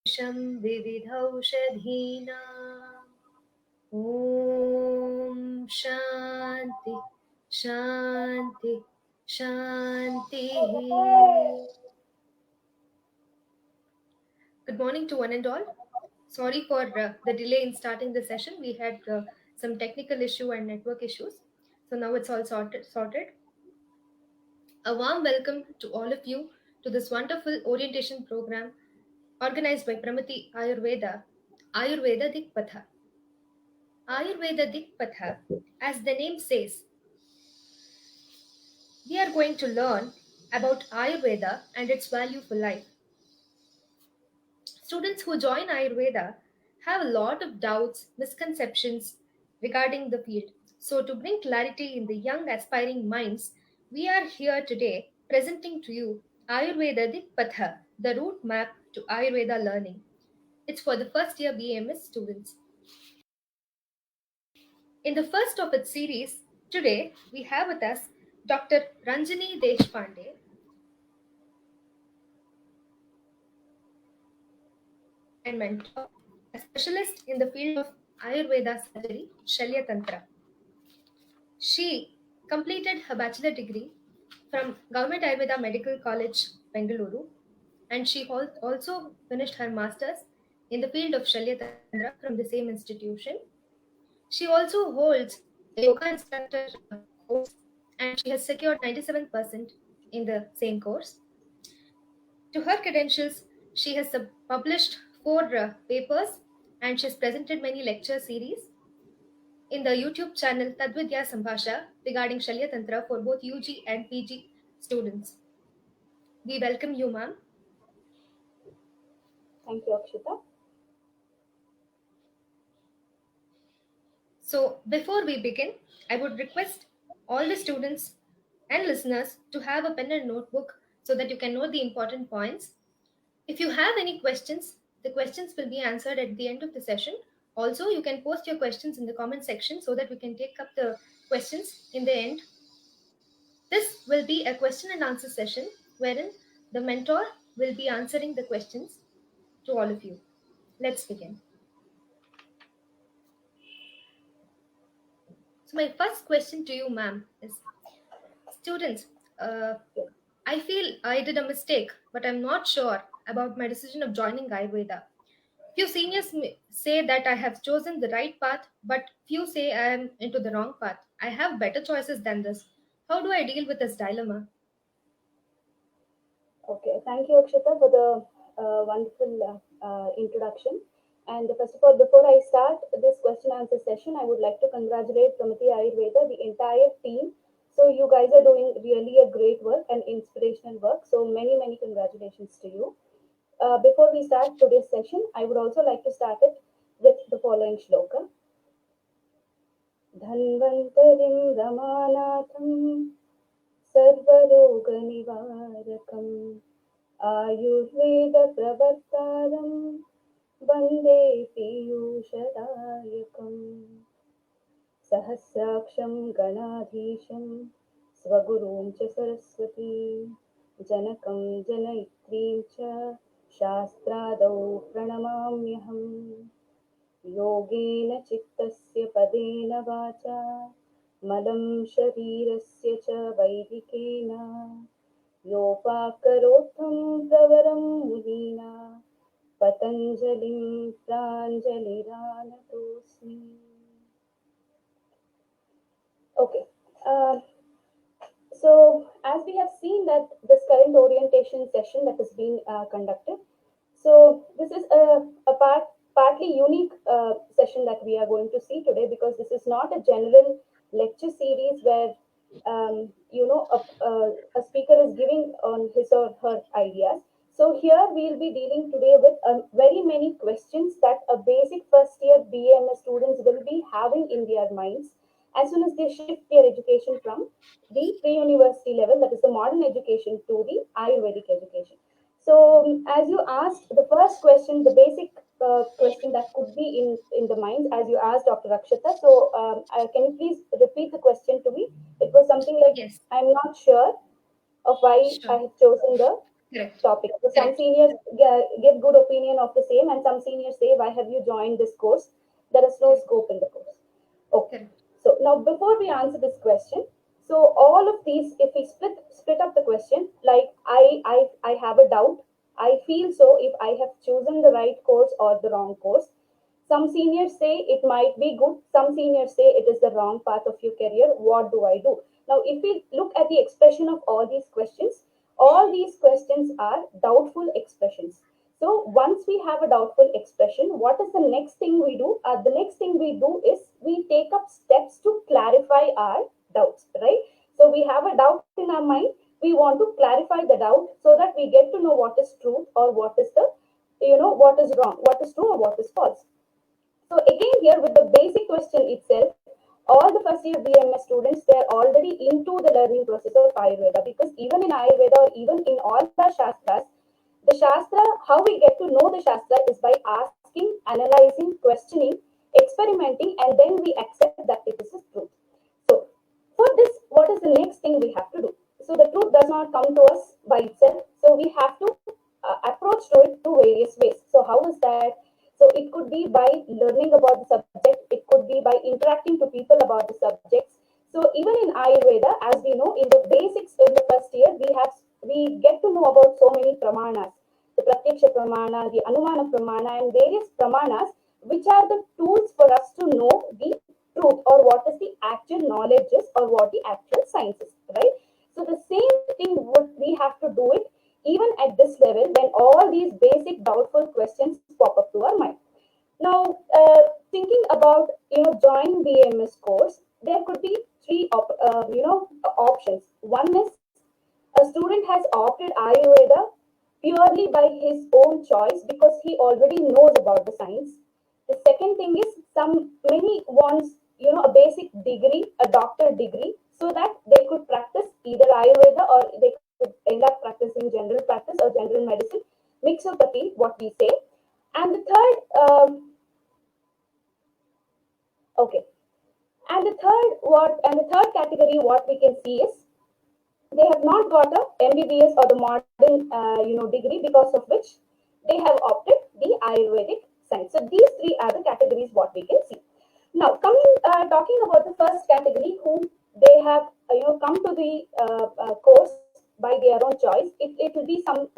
शं विविधौषधीनां ॐ शान्ति शान्ति शान्तिः. Good morning to one and all. Sorry for the delay in starting the session. We had some technical issue and network issues. So now it's all sorted. A warm welcome to all of you to this wonderful orientation program organized by Pramati Ayurveda, Ayurveda Dikpatha. Ayurveda Dikpatha, as the name says, we are going to learn about Ayurveda and its value for life. Students who join Ayurveda have a lot of doubts, misconceptions regarding the field. So, to bring clarity in the young aspiring minds, we are here today presenting to you Ayurveda Dikpatha, the route map to Ayurveda learning. It's for the first year BAMS students. In the first of its series, today we have with us Dr. Ranjani Desh, and mentor, a specialist in the field of Ayurveda surgery, Shalya Tantra. She completed her bachelor degree from Government Ayurveda Medical College, Bengaluru, and she also finished her master's in the field of Shalya Tantra from the same institution. She also holds a yoga instructor course, and she has secured 97% in the same course. To her credentials, she has published 4 papers, and she has presented many lecture series in the YouTube channel Tadvidya Sambhasha regarding Shalya Tantra for both UG and PG students. We welcome you, ma'am. Thank you, Akshita. So, before we begin, I would request all the students and listeners to have a pen and notebook so that you can note the important points. If you have any questions, the questions will be answered at the end of the session. Also, you can post your questions in the comment section so that we can take up the questions in the end. This will be a question and answer session wherein the mentor will be answering the questions to all of you. Let's begin. So, my first question to you, ma'am, is students, uh, I feel I did a mistake, but I'm not sure about my decision of joining Ayurveda. Few seniors say that I have chosen the right path, but few say I am into the wrong path. I have better choices than this. How do I deal with this dilemma? Okay, thank you, Akshita, for the wonderful introduction. And first of all, before I start this question answer session, I would like to congratulate Pramati Ayurveda, the entire team. So, you guys are doing really a great work and inspirational work. So, many congratulations to you. Before we start today's session, I would also like to start it with the following shloka. Dhanvantarim Ramanatham सर्वरोगनिवारकम् आयुर्वेदप्रवर्तारं वन्दे पीयूषदायकम् सहस्राक्षं गणाधीशं स्वगुरुं च सरस्वतीं जनकं जनयित्रीं च शास्त्रादौ प्रणमाम्यहम् योगेन चित्तस्य पदेन वाचा मलं शरीरस्य च वैदिकेन योपाकरोत्थं प्रवरं मुनीना पतञ्जलिं प्राञ्जलिरानतोऽस्मि. Okay. So as we have seen that this current orientation session that has been conducted, so this is a partly unique session that we are going to see today, because this is not a general lecture series where a speaker is giving on his or her ideas. So here we'll be dealing today with very many questions that a basic first year BAMS students will be having in their minds as soon as they shift their education from the pre-university level, that is the modern education, to the Ayurvedic education. So as you asked, the first question, the basic question that could be in the minds, as you asked Dr. Rakshita. So can you please repeat the question to me? It was something like, Yes, I'm not sure of why I sure. have chosen the Correct. topic. So some Correct. seniors give good opinion of the same, and some seniors say, "Why have you joined this course? There is no Correct. scope in the course." Okay. Correct. So now, before we answer this question, so all of these, if we split up the question, like I have a doubt. I feel so if I have chosen the right course or the wrong course. Some seniors say it might be good. Some seniors say it is the wrong path of your career. What do I do? Now, if we look at the expression of all these questions are doubtful expressions. So once we have a doubtful expression, what is the next thing we do? The next thing we do is we take up steps to clarify our doubts, right? So we have a doubt in our mind. We want to clarify the doubt so that we get to know what is truth or what is the, what is wrong, what is true or what is false. So again, here with the basic question itself, all the first year BMS students, they're already into the learning process of Ayurveda, because even in Ayurveda or even in all the Shastras, the Shastra, how we get to know the Shastra is by asking, analyzing, questioning, experimenting, and then we accept that it is a truth. So for this, what is the next thing we have to do? So the truth does not come to us by itself. So we have to approach to it through various ways. So how is that? So it could be by learning about the subject. It could be by interacting to people about the subjects. So even in Ayurveda, as we know, in the basics in the first year, we get to know about so many pramanas, the Pratyaksha Pramana, the Anumana Pramana, and various pramanas, which are the tools for us to know the truth or what is the actual knowledge is or what the actual science is, right? So the same thing would we have to do it even at this level when all these basic doubtful questions pop up to our mind. Now, thinking about joining BMS course, there could be three options. One is a student has opted Ayurveda purely by his own choice because he already knows about the science. The second thing is some many wants a basic degree, a doctor degree, so that they could practice either Ayurveda or they could end up practicing general practice or general medicine, mixopathy, what we say. And the okay, and the third category, what we can see is they have not got a MBBS or the modern degree, because of which they have opted the Ayurvedic science. So these three are the categories what we can see. Now, talking about the first category, whom they have come to the course by their own choice, it will be some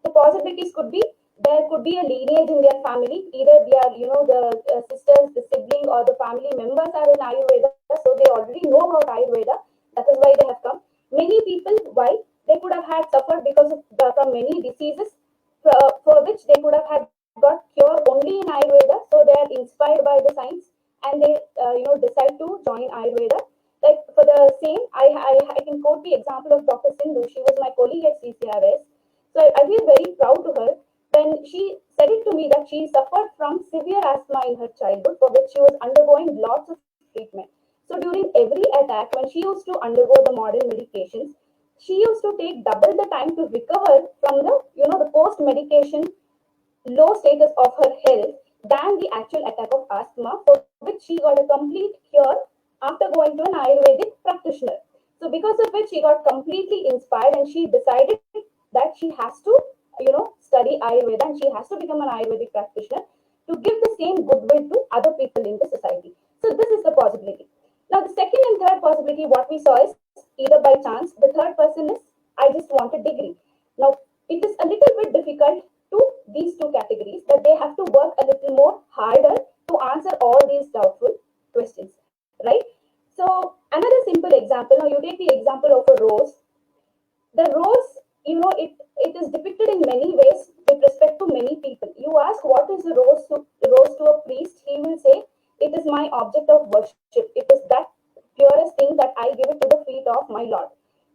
the possibilities could be there could be a lineage in their family. Either they are the sisters, the sibling, or the family members are in Ayurveda, so they already know about Ayurveda. That is why they have come. Many people, why they could have had suffered because of from many diseases for which they could have had got cure only in Ayurveda, so they are inspired by the science and they decide to join Ayurveda. Like for the same, I can quote the example of Dr. Sindhu. She was my colleague at CCRS, so I feel very proud to her when she said it to me that she suffered from severe asthma in her childhood, for which she was undergoing lots of treatment. So during every attack, when she used to undergo the modern medications, she used to take double the time to recover from the post medication low status of her health than the actual attack of asthma, for which she got a complete cure after going to an Ayurvedic practitioner. So because of which she got completely inspired and she decided that she has to, study Ayurveda and she has to become an Ayurvedic practitioner to give the same goodwill to other people in the society. So this is the possibility. Now the second and third possibility, what we saw is either by chance. The third person is I just want a degree. Now it is a little bit difficult to these two categories, that they have to work a little more harder to answer all these doubtful questions, right? So another simple example, now you take the example of a rose. The rose, it is depicted in many ways with respect to many people. You ask what is the rose to a priest, he will say it is my object of worship, it is that purest thing that I give it to the feet of my Lord.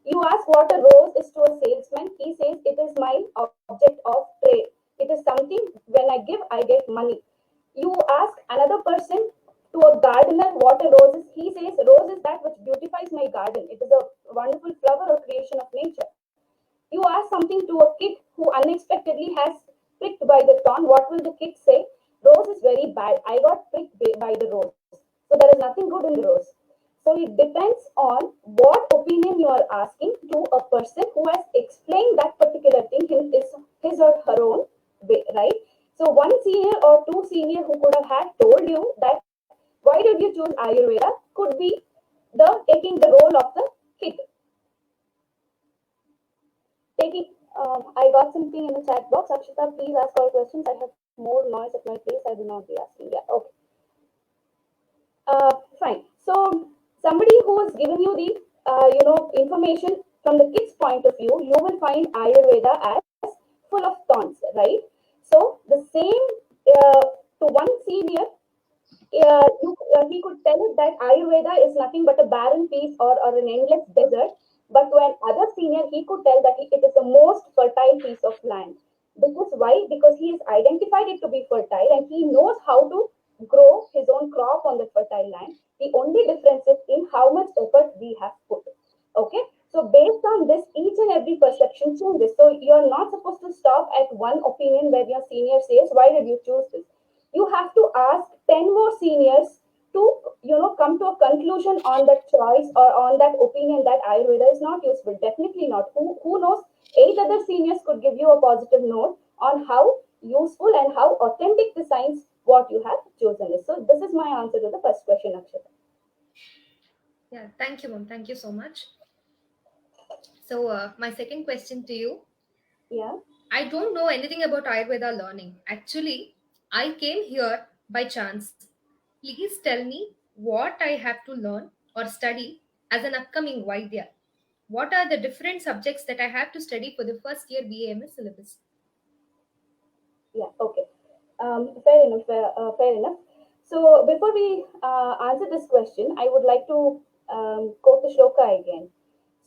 You ask what a rose is to a salesman, he says it is my object of trade. It is something when I give, I get money. You ask another person, to a gardener, what a rose is, he says rose is that which beautifies my garden. It is a wonderful flower or creation of nature. You ask something to a kid who unexpectedly has pricked by the thorn, what will the kid say? Rose is very bad. I got pricked by the rose. So there is nothing good in the rose. So it depends on what opinion you are asking to a person who has explained that particular thing in his or her own way, right? So one senior or two senior who could have had told you that why did you choose Ayurveda could be the taking the role of the kid. Taking, I got something in the chat box. Akshita, please ask all questions. I have more noise at my place. I will not be asking. Yeah, okay. Fine. So somebody who has given you the information from the kid's point of view, you will find Ayurveda as full of thorns, right? So the same to one senior, he could tell it that Ayurveda is nothing but a barren piece or an endless desert. But to an other senior, he could tell that it is the most fertile piece of land. Because why? Because he has identified it to be fertile and he knows how to grow his own crop on the fertile land. The only difference is in how much effort we have put. Okay. So based on this, each and every perception changes. So you're not supposed to stop at one opinion where your senior says, "Why did you choose this?" You have to ask 10 more seniors to come to a conclusion on that choice or on that opinion that Ayurveda is not useful. Definitely not. Who knows, 8 other seniors could give you a positive note on how useful and how authentic the science what you have chosen is. So this is my answer to the first question, Akshata. Yeah, thank you, mom. Thank you so much. So, my second question to you, Yeah. I don't know anything about Ayurveda learning. Actually, I came here by chance. Please tell me what I have to learn or study as an upcoming Vaidya. What are the different subjects that I have to study for the first year BAMS syllabus? Yeah, okay. Fair enough. Fair enough. So before we answer this question, I would like to quote the shloka again.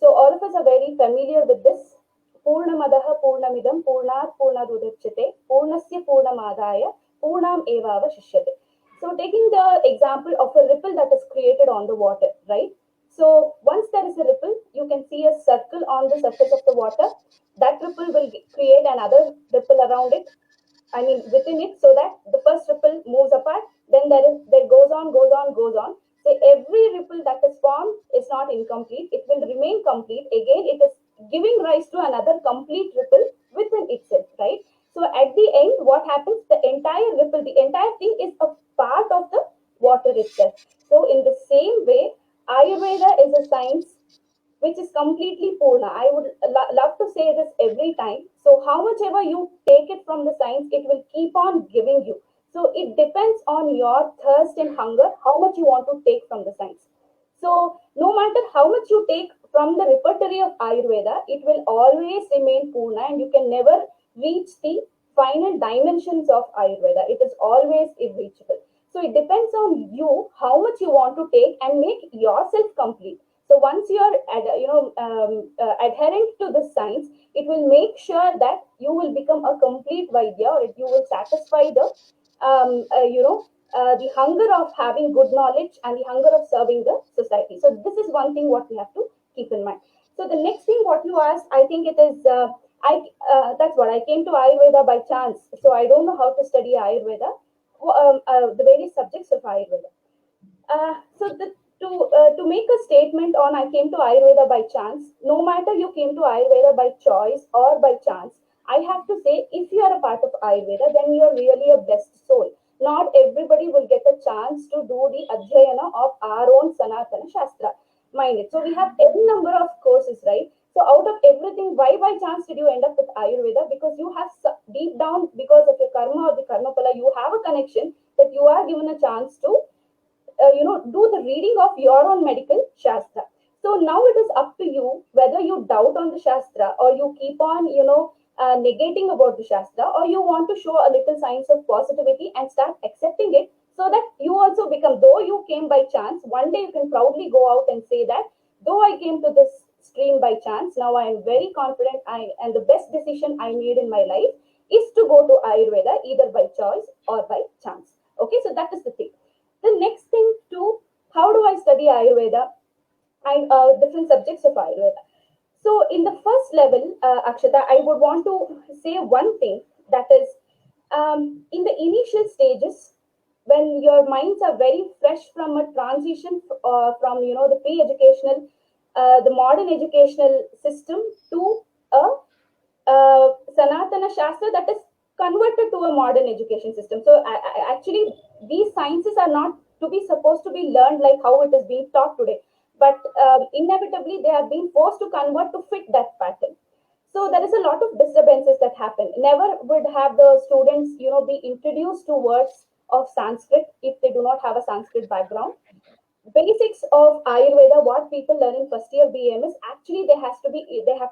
So all of us are very familiar with this. Purnamadaha Purnamidam Purnat Purnadudachyate Purnasya Purnamadaya Purnam Evava Shishyate. So taking the example of a ripple that is created on the water, right? So once there is a ripple, you can see a circle on the surface of the water. That ripple will create another ripple around it, I mean within it, so that the first ripple moves apart, then there goes on. So every ripple that is formed is not incomplete. It will remain complete. Again, it is giving rise to another complete ripple within itself, right? So at the end, what happens? The entire ripple, the entire thing is a part of the water itself. So in the same way, Ayurveda is a science which is completely Purna. I would love to say this every time. So, how much ever you take it from the science, it will keep on giving you. So, it depends on your thirst and hunger, how much you want to take from the science. So, no matter how much you take from the repertory of Ayurveda, it will always remain Purna and you can never reach the final dimensions of Ayurveda. It is always irreachable. So, it depends on you how much you want to take and make yourself complete. So once you are adherent to this science, it will make sure that you will become a complete Vaidya, or you will satisfy the hunger of having good knowledge and the hunger of serving the society. So this is one thing what we have to keep in mind. So the next thing what you asked, I think it is that's what I came to Ayurveda by chance. So I don't know how to study Ayurveda, the various subjects of Ayurveda. To make a statement on I came to Ayurveda by chance, no matter you came to Ayurveda by choice or by chance, I have to say if you are a part of Ayurveda, then you are really a blessed soul. Not everybody will get a chance to do the adhyayana of our own Sanatana Shastra. Mind it. So we have any number of courses, right? So out of everything, why by chance did you end up with Ayurveda? Because you have deep down, because of your karma or the karma pala, you have a connection that you are given a chance to do the reading of your own medical shastra. So now it is up to you whether you doubt on the shastra or you keep on negating about the shastra, or you want to show a little signs of positivity and start accepting it, so that you also become, though you came by chance, one day you can proudly go out and say that though I came to this stream by chance, now I am very confident and the best decision I made in my life is to go to Ayurveda either by choice or by chance. Okay, so that is the thing. The next thing too, how do I study Ayurveda? Different subjects of Ayurveda. So in the first level, Akshata, I would want to say one thing, that is, in the initial stages, when your minds are very fresh from a transition from the pre-educational, the modern educational system to a Sanatana Shastra that is converted to a modern education system. So actually, these sciences are not to be supposed to be learned like how it is being taught today, but inevitably they are being forced to convert to fit that pattern. So there is a lot of disturbances that happen. Never would have the students, be introduced to words of Sanskrit if they do not have a Sanskrit background. Basics of Ayurveda, what people learn in first year BM is actually they have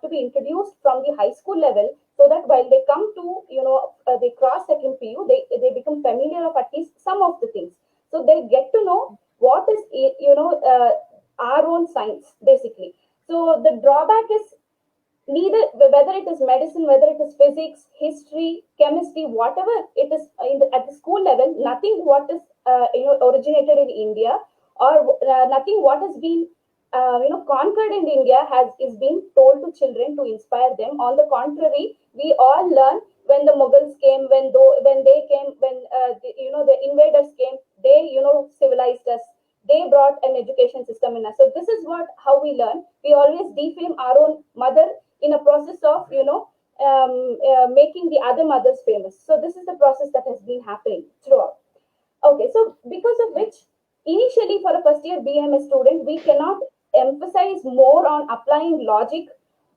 to be introduced from the high school level, so that while they come to they cross second PU, they become familiar of at least some of the things. So they get to know what is our own science basically. So the drawback is neither, whether it is medicine, whether it is physics, history, chemistry, whatever it is at the school level, nothing what is originated in India, or nothing what has been conquered in India has is being told to children to inspire them. On the contrary, we all learn when the Mughals came, when they came, when the invaders came, they civilized us, they brought an education system in us. So this is what how we learn. We always defame our own mother in a process of making the other mothers famous. So this is the process that has been happening throughout. Okay, so because of which, initially for a first year BMS student, we cannot emphasize more on applying logic,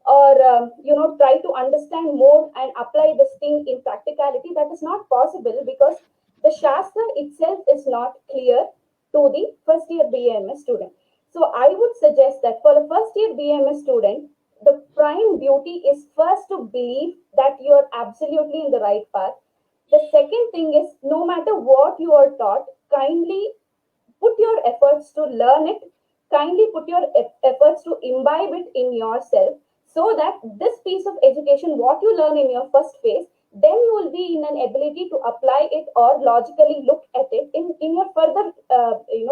or try to understand more and apply this thing in practicality. That is not possible because the Shastra itself is not clear to the first year BMS student. So I would suggest that for a first year BMS student, the prime duty is first to believe that you are absolutely in the right path. The second thing is, no matter what you are taught, kindly put your efforts to learn it, kindly put your efforts to imbibe it in yourself, so that this piece of education, what you learn in your first phase, then you will be in an ability to apply it or logically look at it in your further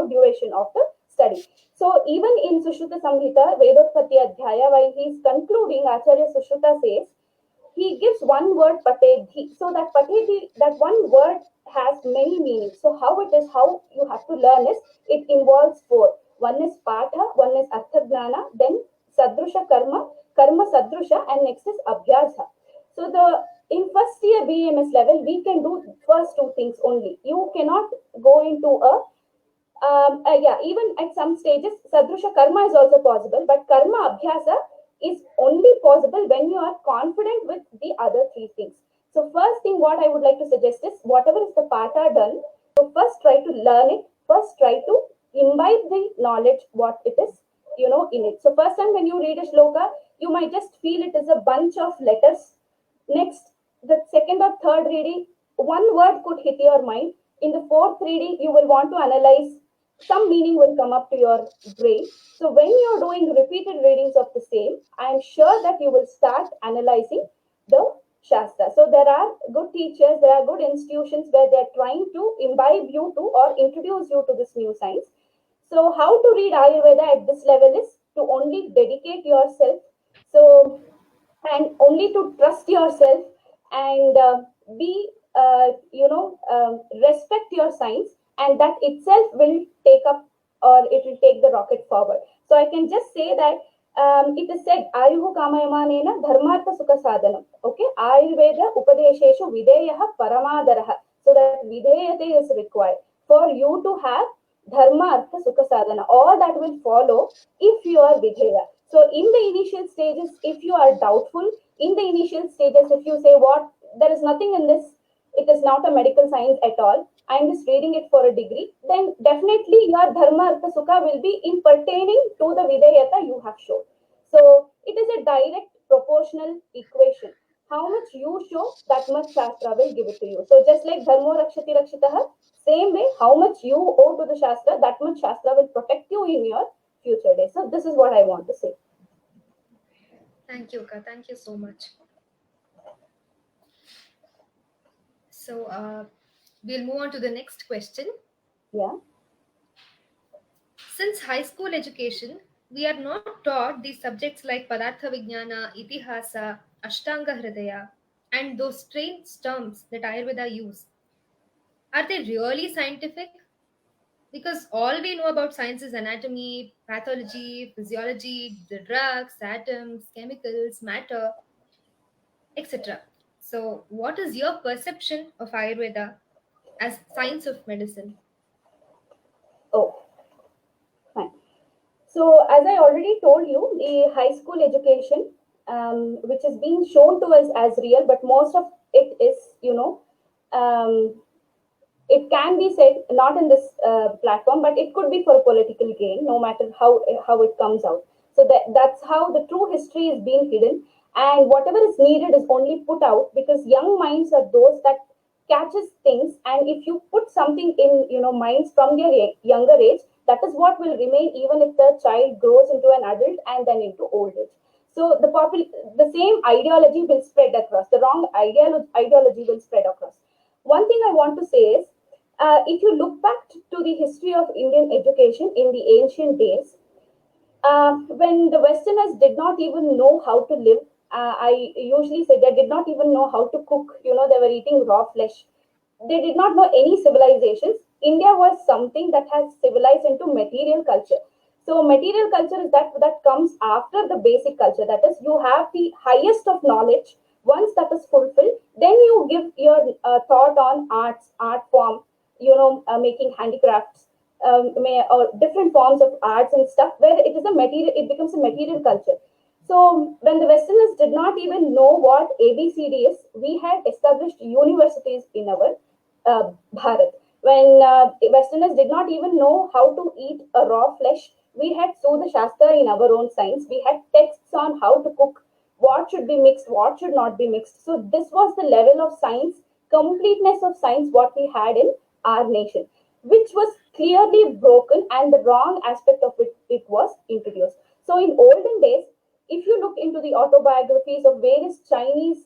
duration of the study. So even in Sushruta Samhita, Vedotpati Adhyaya, while he is concluding, Acharya Sushruta says, he gives one word patedhi. So that patedhi, that one word has many meanings. So how it is, how you have to learn is, it involves four. One is patha, one is arthagnana, then sadrusha karma, karma sadrusha, and next is abhyasa. So the in first year BMS level, we can do first two things only. You cannot go into a even at some stages, Sadrusha Karma is also possible, but Karma Abhyasa is only possible when you are confident with the other three things. So, first thing what I would like to suggest is, whatever is the Pata done, so first try to learn it, first try to imbibe the knowledge, what it is, in it. So, first time when you read a shloka, you might just feel it is a bunch of letters. Next, the second or third reading, one word could hit your mind. In the fourth reading, you will want to analyze, some meaning will come up to your brain. So when you're doing repeated readings of the same, I'm sure that you will start analyzing the Shastra. So there are good teachers, there are good institutions where they're trying to imbibe you to or introduce you to this new science. So how to read Ayurveda at this level is to only dedicate yourself. So and only to trust yourself, and be respect your science, and that itself will take up, or it will take the rocket forward. So I can just say that it is said, ayuhu kamayamanena dharmartha sukha sadhanam. Okay, Ayurveda upadesheshu videyaha paramadaraha. So that videyate is required for you to have dharma artha sukha sadhana. All that will follow if you are videya. So in the initial stages, if you are doubtful, in the initial stages, if you say, what, there is nothing in this, it is not a medical science at all, I am just reading it for a degree, then definitely your dharma artha sukha will be in pertaining to the vidayata you have shown. So it is a direct proportional equation. How much you show, that much Shastra will give it to you. So just like dharmo rakshati rakshitaha, same way, how much you owe to the Shastra, that much Shastra will protect you in your future days. So this is what I want to say. Thank you, Ka. Thank you so much. So we'll move on to the next question. Yeah. Since high school education, we are not taught these subjects like Padartha Vijnana, Itihasa, Ashtanga Hridaya, and those strange terms that Ayurveda use. Are they really scientific? Because all we know about science is anatomy, pathology, physiology, the drugs, atoms, chemicals, matter, etc. So, what is your perception of Ayurveda as science of medicine? Oh, fine. So, as I already told you, the high school education, which is being shown to us as real, but most of it is, um, it can be said not in this platform, but it could be for political gain, no matter how it comes out. So that's how the true history is being hidden, and whatever is needed is only put out because young minds are those that catches things, and if you put something in minds from their younger age, that is what will remain even if the child grows into an adult and then into old age. So the same ideology will spread across. The wrong ideology will spread across. One thing I want to say is if you look back to the history of Indian education in the ancient days, when the Westerners did not even know how to live, I usually say they did not even know how to cook. They were eating raw flesh. They did not know any civilizations. India was something that has civilized into material culture. So material culture is that comes after the basic culture. That is, you have the highest of knowledge. Once that is fulfilled, then you give your thought on art form, making handicrafts, or different forms of arts and stuff, where it becomes a material culture. So when the Westerners did not even know what ABCD is, we had established universities in our Bharat. When Westerners did not even know how to eat a raw flesh, we had Sudha Shastra in our own science. We had texts on how to cook, what should be mixed, what should not be mixed. So this was the level of science, completeness of science, what we had in our nation, which was clearly broken, and the wrong aspect of it was introduced. So in olden days, if you look into the autobiographies of various Chinese,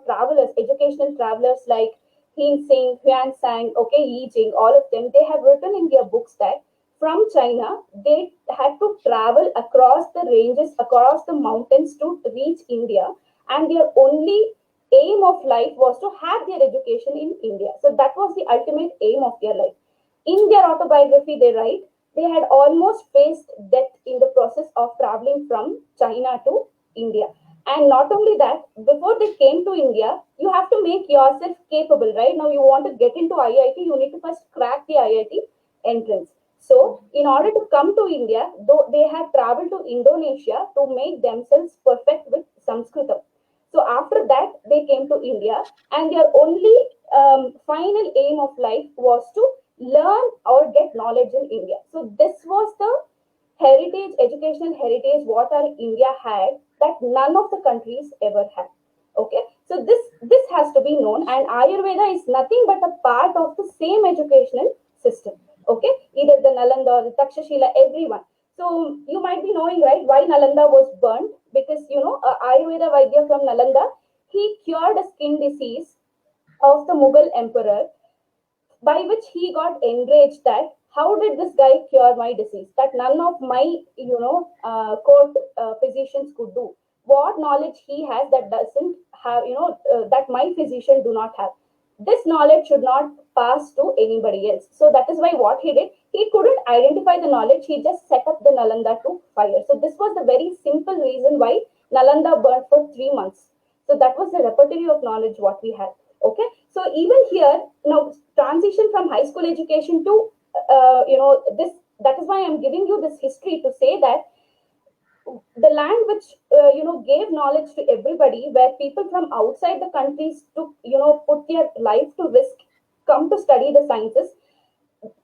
travelers, educational travelers like Hin Sing, Huan Sang, okay, Yi Jing, all of them, they have written in their books that from China, they had to travel across the ranges, across the mountains to reach India, and their only aim of life was to have their education in India. So that was the ultimate aim of their life. In their autobiography, they write they had almost faced death in the process of traveling from China to India. And not only that, before they came to India, you have to make yourself capable, right? Now, you want to get into IIT, you need to first crack the IIT entrance. So, in order to come to India, though they had traveled to Indonesia to make themselves perfect with Sanskritam. So, after that, they came to India, and their only final aim of life was to learn or get knowledge in India. So, this was the heritage, educational heritage, what our India had that none of the countries ever had. Okay, so this has to be known, and Ayurveda is nothing but a part of the same educational system. Okay, either the Nalanda or the Takshashila, everyone. So you might be knowing, right, why Nalanda was burnt, because Ayurveda Vaidya from Nalanda, he cured a skin disease of the Mughal emperor, by which he got enraged that how did this guy cure my disease that none of my court physicians could do. What knowledge he has that doesn't have, that my physician do not have. This knowledge should not pass to anybody else. So that is why what he did, he couldn't identify the knowledge, he just set up the Nalanda to fire. So this was the very simple reason why Nalanda burned for 3 months. So that was the repertory of knowledge what we had. Okay, so even here now, transition from high school education to this, that is why I'm giving you this history to say that the land which gave knowledge to everybody, where people from outside the countries took, put their life to risk, come to study the sciences.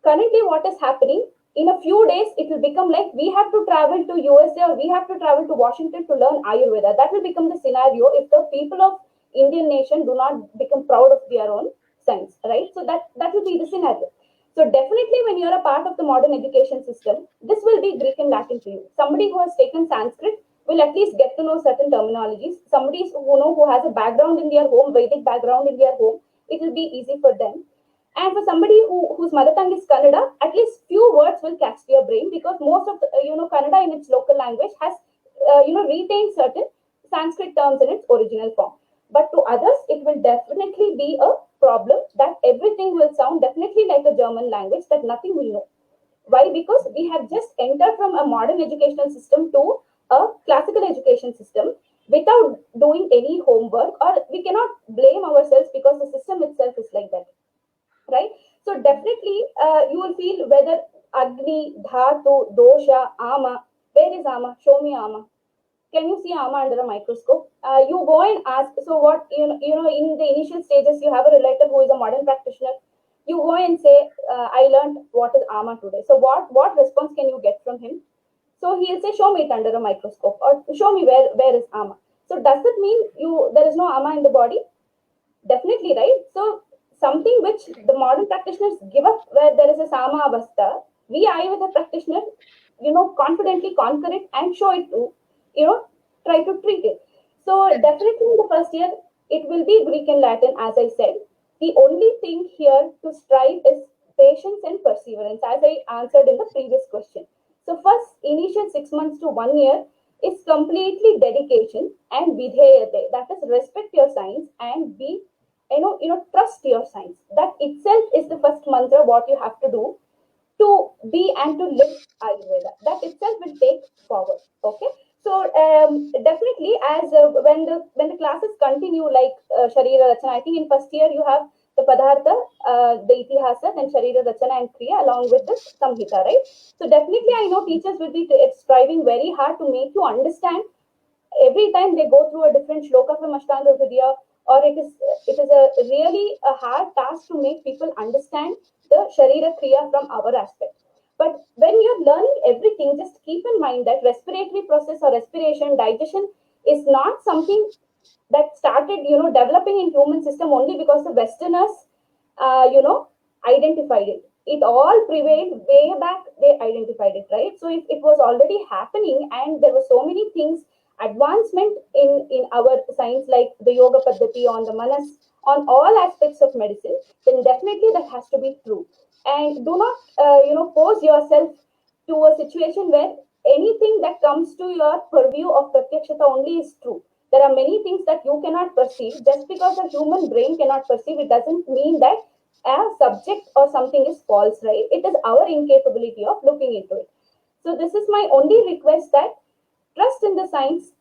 Currently what is happening, in a few days it will become like we have to travel to USA or we have to travel to Washington to learn Ayurveda. That will become the scenario if the people of Indian nation do not become proud of their own science, right? So that will be the scenario. So definitely when you're a part of the modern education system, this will be Greek and Latin to you. Somebody who has taken Sanskrit will at least get to know certain terminologies. Somebody who has a background in their home, Vedic background in their home, it will be easy for them. And for somebody whose mother tongue is Kannada, at least few words will catch their brain, because most of the, Kannada in its local language has retained certain Sanskrit terms in its original form. But to others, it will definitely be a problem that everything will sound definitely like a German language that nothing will know. Why? Because we have just entered from a modern educational system to a classical education system without doing any homework, or we cannot blame ourselves because the system itself is like that, right? So definitely you will feel whether Agni, Dhatu, Dosha, Ama. Where is Ama? Show me Ama. Can you see Ama under a microscope? You go and ask. So what in the initial stages, you have a relative who is a modern practitioner. You go and say, I learned what is Ama today. So what response can you get from him? So he'll say, show me it under a microscope, or show me where is Ama. So does it mean there is no Ama in the body? Definitely, right? So something which the modern practitioners give up, where there is a Sama Avastha, we Ayurveda practitioners, confidently conquer it and show it to, try to treat it. So definitely in the first year, it will be Greek and Latin, as I said. The only thing here to strive is patience and perseverance, as I answered in the previous question. So first initial 6 months to 1 year is completely dedication and vidheyate. That is, respect your science and be, trust your science. That itself is the first mantra what you have to do to be and to live Ayurveda. That itself will take forward. Okay. So definitely, as when the classes continue, like Sharira Rachana, I think in first year you have the Padartha, the Itihasa, then Sharira Rachana and Kriya along with the Samhita, right? So definitely, I know teachers will be striving very hard to make you understand every time they go through a different shloka from Ashtanga Hridaya, or it is a really a hard task to make people understand the Sharira Kriya from our aspect. But when you're learning everything, just keep in mind that respiratory process or respiration, digestion is not something that started, developing in human system only because the Westerners, identified it. It all prevailed way back. They identified it, right? So it was already happening, and there were so many things, advancement in our science, like the yoga paddhati on the manas, on all aspects of medicine. Then definitely that has to be true. And do not, pose yourself to a situation where anything that comes to your purview of pratyakshata only is true. There are many things that you cannot perceive. Just because a human brain cannot perceive, it doesn't mean that a subject or something is false, right? It is our incapability of looking into it. So this is my only request, that trust in the science.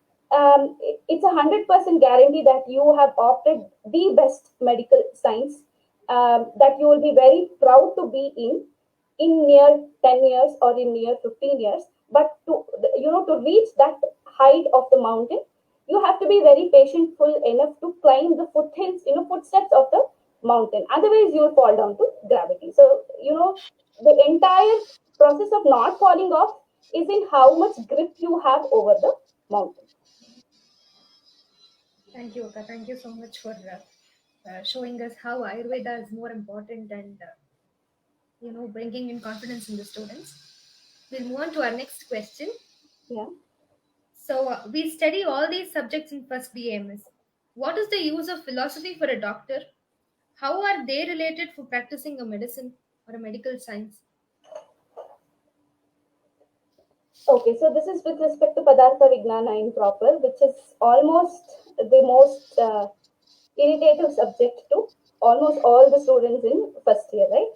It's 100% guarantee that you have opted the best medical science, that you will be very proud to be in near 10 years or in near 15 years. But to reach that height of the mountain, you have to be very patientful enough to climb the foothills, footsteps of the mountain. Otherwise, you will fall down to gravity. So, the entire process of not falling off is in how much grip you have over the mountain. Thank you, Akka. Thank you so much for showing us how Ayurveda is more important and bringing in confidence in the students. We'll move on to our next question. Yeah. So we study all these subjects in first BAMS. What is the use of philosophy for a doctor? How are they related for practicing a medicine or a medical science? Okay, so this is with respect to Padartha Vignana in proper, which is almost the most irritative subject to almost all the students in first year, right?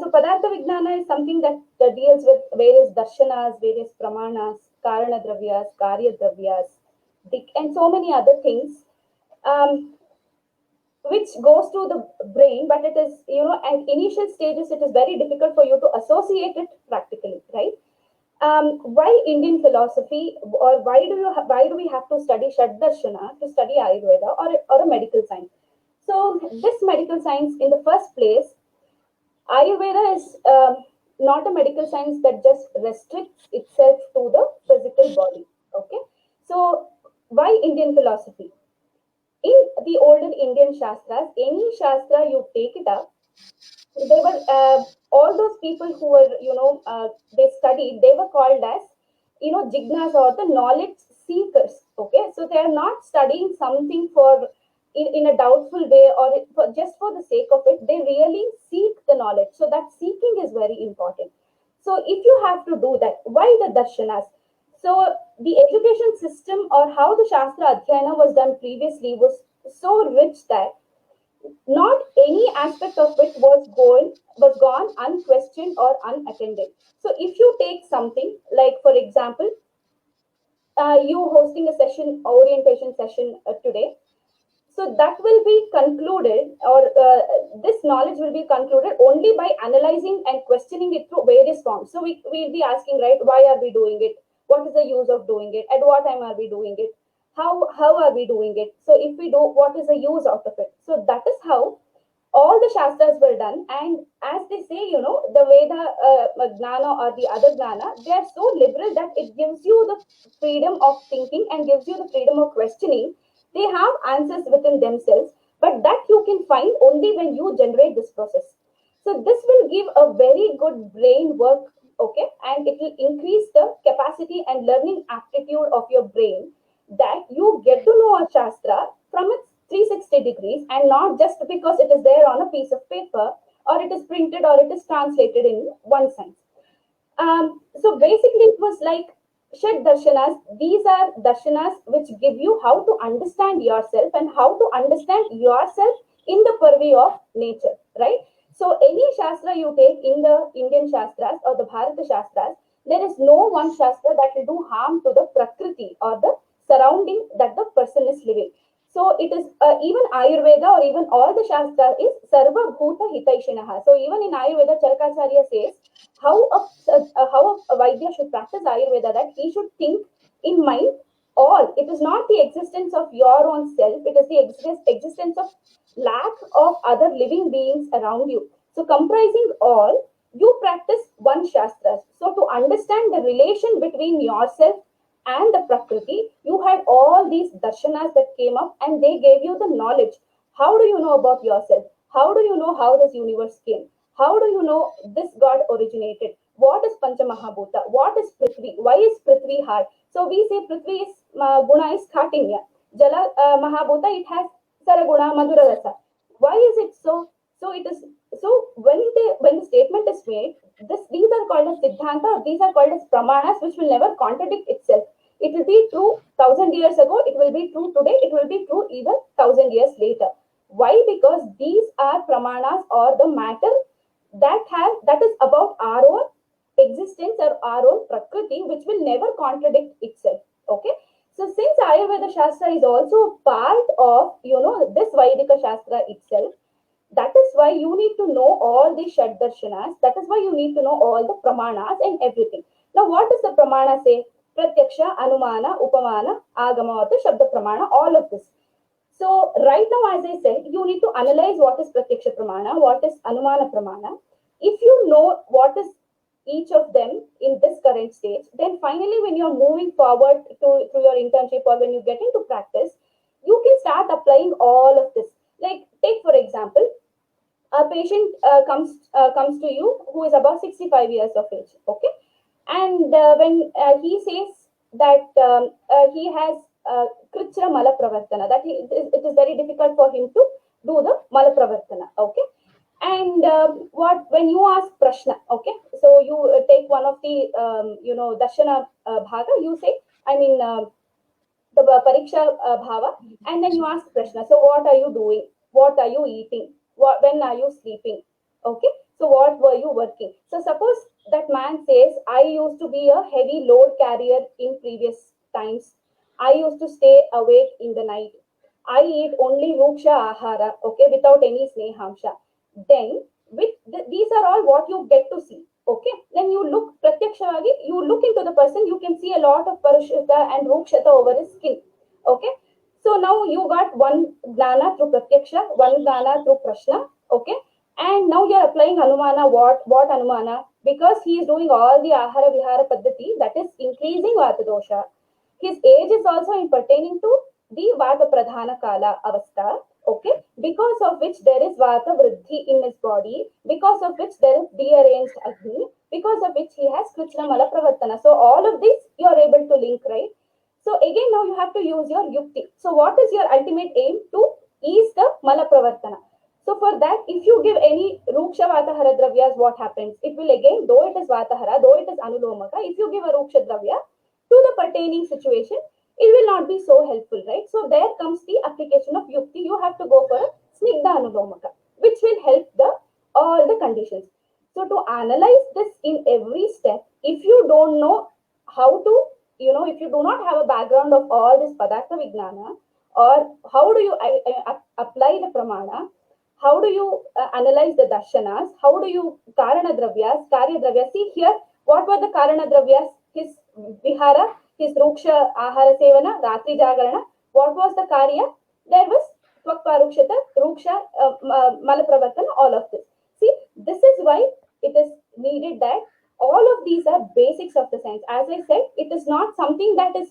So Padartha Vignana is something that deals with various darshanas, various pramanas, karana dravyas, karya dravyas, and so many other things, um, which goes to the brain, but it is, at initial stages, it is very difficult for you to associate it practically, right? Why Indian philosophy, or why do we have to study Shad Darshana to study Ayurveda, or a medical science? So this medical science, in the first place, Ayurveda is not a medical science that just restricts itself to the physical body. Okay, so why Indian philosophy? In the older Indian Shastras, any Shastra you take it up, they were all those people who were, they studied, they were called as, jignas, or the knowledge seekers. Okay, so they are not studying something for in a doubtful way, or just for the sake of it. They really seek the knowledge. So that seeking is very important. So if you have to do that, why the darshanas? So the education system, or how the Shastra Adhyayana was done previously, was so rich that not any aspect of it was gone unquestioned or unattended. So if you take something like, for example, you hosting a session, orientation session today, so that will be concluded, or this knowledge will be concluded only by analyzing and questioning it through various forms. So we'll be asking, right, why are we doing it? What is the use of doing it? At what time are we doing it? How are we doing it? So if we do, what is the use out of it? So that is how all the shastras were done. And as they say, the Veda, Gnana or the other Gnana, they are so liberal that it gives you the freedom of thinking and gives you the freedom of questioning. They have answers within themselves, but that you can find only when you generate this process. So this will give a very good brain work, okay, and it will increase the capacity and learning aptitude of your brain, that you get to know a shastra from its 360 degrees, and not just because it is there on a piece of paper, or it is printed, or it is translated in one sense. So basically, it was like Shed Darshanas. These are darshanas which give you how to understand yourself and how to understand yourself in the purview of nature, right? So any shastra you take in the Indian shastras or the Bharata shastras, there is no one shastra that will do harm to the prakriti or the surrounding that the person is living. So it is even Ayurveda or even all the shastra is Sarva Bhuta Hitaishinaha. So even in Ayurveda, Charakacharya says how a Vaidya should practice Ayurveda, that he should think in mind all. It is not the existence of your own self, it is the existence of lack of other living beings around you. So comprising all, you practice one shastra. So to understand the relation between yourself and the Prakriti, you had all these darshanas that came up, and they gave you the knowledge. How do you know about yourself? How do you know how this universe came? How do you know this God originated? What is Pancha Mahabhuta? What is Prithvi? Why is Prithvi hard? So we say Prithvi is guna is Katinya. Jala Mahabhuta, it has Saraguna Madhura Rasa. Why is it so? So it is so when the statement is made, these are called as Siddhanta, these are called as Pramanas, which will never contradict itself. It will be true 1,000 years ago, it will be true today, it will be true even 1,000 years later. Why? Because these are pramanas, or the matter that is about our own existence or our own prakriti, which will never contradict itself. Okay. So since Ayurveda Shastra is also part of this Vaidika Shastra itself, that is why you need to know all the Shad Darshanas. That is why you need to know all the Pramanas and everything. Now, what does the Pramana say? Pratyaksha, Anumana, Upamana, Agama, or the Shabda Pramana, all of this. So, right now, as I said, you need to analyze what is Pratyaksha Pramana, what is Anumana Pramana. If you know what is each of them in this current stage, then finally, when you're moving forward to your internship, or when you get into practice, you can start applying all of this. Like, take for example, a patient comes to you who is about 65 years of age, okay, and when he says that he has krichra mala pravartana, that it is very difficult for him to do the mala pravartana, okay, and what when you ask prashna, okay, so you take one of the darshana bhaga, you say, I mean the pariksha bhava, and then you ask prashna. So what are you doing? What are you eating? When are you sleeping? Okay. So what were you working? So suppose that man says, I used to be a heavy load carrier in previous times. I used to stay awake in the night. I eat only ruksha ahara, okay, without any snehamsha. Then these are all what you get to see. Okay, then you look pratyakshagi, you look into the person, you can see a lot of parushata and rukshata over his skin. Okay, so now you got one gnana through pratyaksha, one gnana through prashna. Okay, and now you're applying anumana. What anumana? Because he is doing all the ahara vihara paddhati, that is increasing vata dosha. His age is also pertaining to the vata pradhana kala avastha. Okay, because of which there is vata vriddhi in his body, because of which there is dearranged agni, because of which he has krishna mala pravartana. So all of this you are able to link, right? So again, now you have to use your yukti. So what is your ultimate aim? To ease the mala pravartana. So for that, if you give any ruksha vatahara dravyas, what happens? It will again, though it is vatahara, though it is anulomaka, if you give a ruksha dravya to the pertaining situation, it will not be so helpful, right? So there comes the application of yukti. You have to go for a snigdha anulomaka, which will help the all the conditions. So to analyze this in every step, if you don't know how to, if you do not have a background of all this padartha vijnana, or how do you apply the pramana, how do you analyze the darshanas, how do you karana dravyas, karya dravyas. See here, what were the karana dravyas? His vihara, his ruksha ahara sevana, ratri jagarana. What was the karya? There was tvakparukshata, ruksha, malapravartana, all of this. See, this is why it is needed that all of these are basics of the science. As I said, it is not something that is,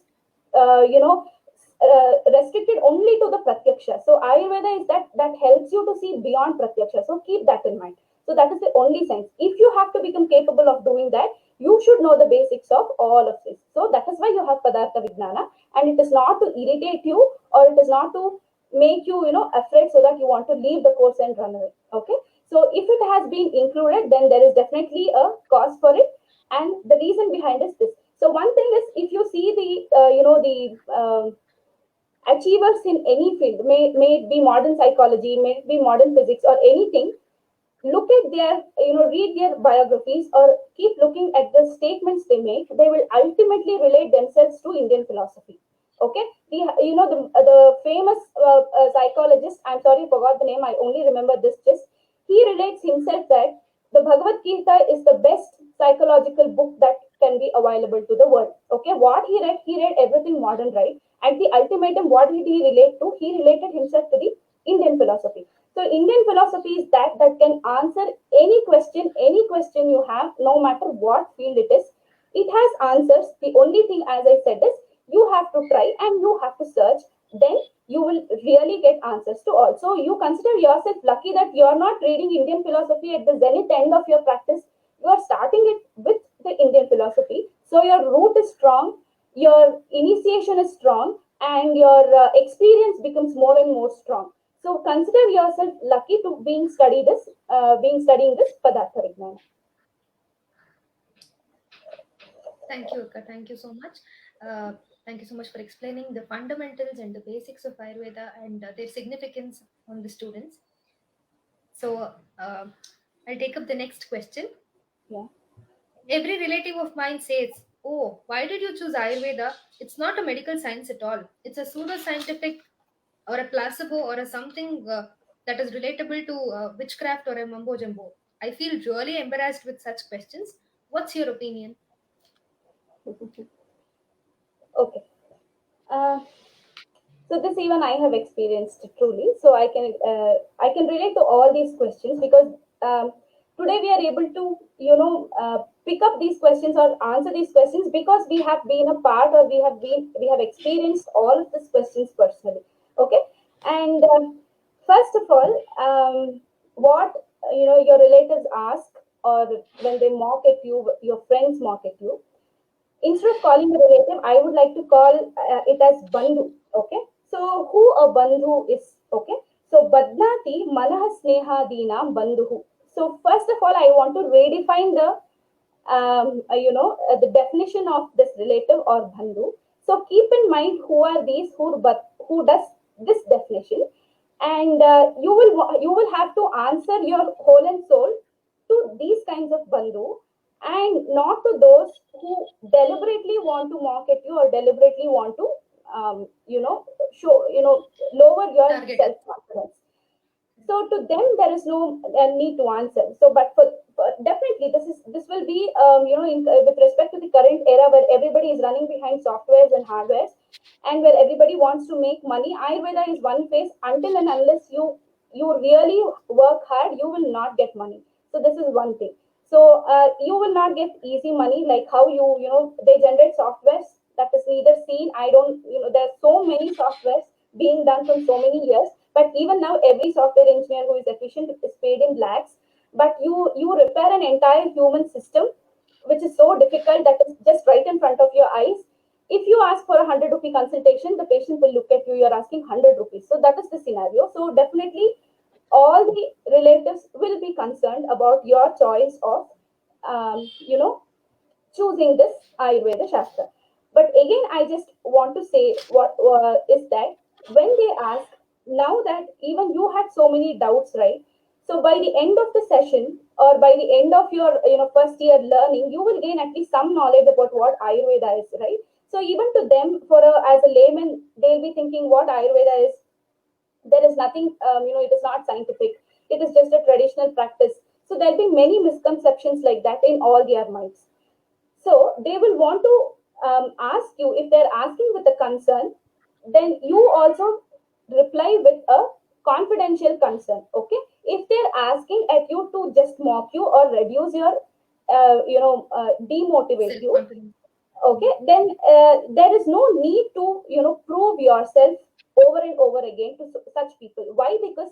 restricted only to the pratyaksha. So Ayurveda is that helps you to see beyond pratyaksha. So keep that in mind. So that is the only science. If you have to become capable of doing that, you should know the basics of all of this. So that is why you have Padartha Vijnana, and it is not to irritate you, or it is not to make you, afraid so that you want to leave the course and run away. Okay. So if it has been included, then there is definitely a cause for it, and the reason behind is this. So one thing is, if you see the achievers in any field, may it be modern psychology, may it be modern physics or anything, look at their, read their biographies or keep looking at the statements they make. They will ultimately relate themselves to Indian philosophy. Okay, the famous psychologist, I'm sorry, I forgot the name, I only remember this just, he relates himself that the Bhagavad Gita is the best psychological book that can be available to the world. Okay, what he read everything modern, right? At the ultimatum, what did he relate to? He related himself to the Indian philosophy. So Indian philosophy is that can answer any question you have, no matter what field it is. It has answers. The only thing, as I said, is you have to try and you have to search. Then you will really get answers to all. So you consider yourself lucky that you are not reading Indian philosophy at the zenith end of your practice. You are starting it with the Indian philosophy. So your root is strong, your initiation is strong, and your experience becomes more and more strong. So consider yourself lucky to being studying this Padartha Vijnana. Thank you, Akka. Thank you so much. Uh, Thank you so much for explaining the fundamentals and the basics of Ayurveda and their significance on the students. So I'll take up the next question. Yeah. Every relative of mine says, "Oh, why did you choose Ayurveda? It's not a medical science at all. It's a pseudoscientific or a placebo or a something that is relatable to witchcraft or a mumbo jumbo." I feel really embarrassed with such questions. What's your opinion? Okay. Uh, so this even I have experienced truly. So I can relate to all these questions because today we are able to pick up these questions or answer these questions because we have been a part, or we have experienced all of these questions personally. Okay, and first of all, what your relatives ask, or when they mock at you, your friends mock at you, instead of calling a relative, I would like to call it as bandhu. Okay, so who a bandhu is? Okay, so badnati manah sneha dina bandhu. So first of all, I want to redefine the definition of this relative or bandhu. So keep in mind who are these, who does this definition, and you will have to answer your whole and soul to these kinds of bandhu, and not to those who deliberately want to mock at you or deliberately want to show lower your Target. self confidence. So to them there is no need to answer. So but for definitely this will be with respect to the current era where everybody is running behind softwares and hardwares, and where everybody wants to make money. Ayurveda is one phase. Until and unless you really work hard, you will not get money. So this is one thing. So you will not get easy money, like how they generate softwares that is neither seen. I don't there are so many softwares being done from so many years, but even now every software engineer who is efficient is paid in lakhs. But you repair an entire human system, which is so difficult, that is just right in front of your eyes. If you ask for a 100 rupee consultation, the patient will look at you, you're asking 100 rupees. So that is the scenario. So definitely all the relatives will be concerned about your choice of um, you know choosing this Ayurveda Shastra. But again, I just want to say what is that when they ask, now that even you had so many doubts, right? So by the end of the session, or by the end of your first year learning, you will gain at least some knowledge about what Ayurveda is, right? So even to them, as a layman, they'll be thinking what Ayurveda is. There is nothing, it is not scientific, it is just a traditional practice. So there'll be many misconceptions like that in all their minds. So they will want to ask you, if they're asking with a concern, then you also reply with a confidential concern. Okay, if they're asking at you to just mock you or reduce your demotivate you, Self-confidence. okay, then there is no need to prove yourself over and over again to such people. Why? Because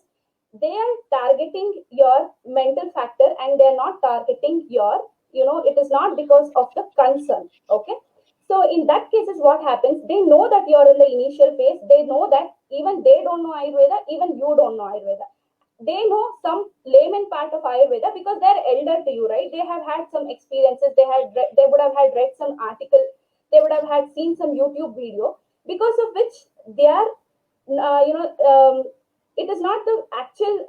they are targeting your mental factor, and they're not targeting your, it is not because of the concern. Okay, so in that cases, what happens, they know that you're in the initial phase, they know that even they don't know Ayurveda, even you don't know Ayurveda. They know some layman part of Ayurveda because they're elder to you, right? They have had some experiences. They would have had read some article. They would have had seen some YouTube video, because of which they are, it is not the actual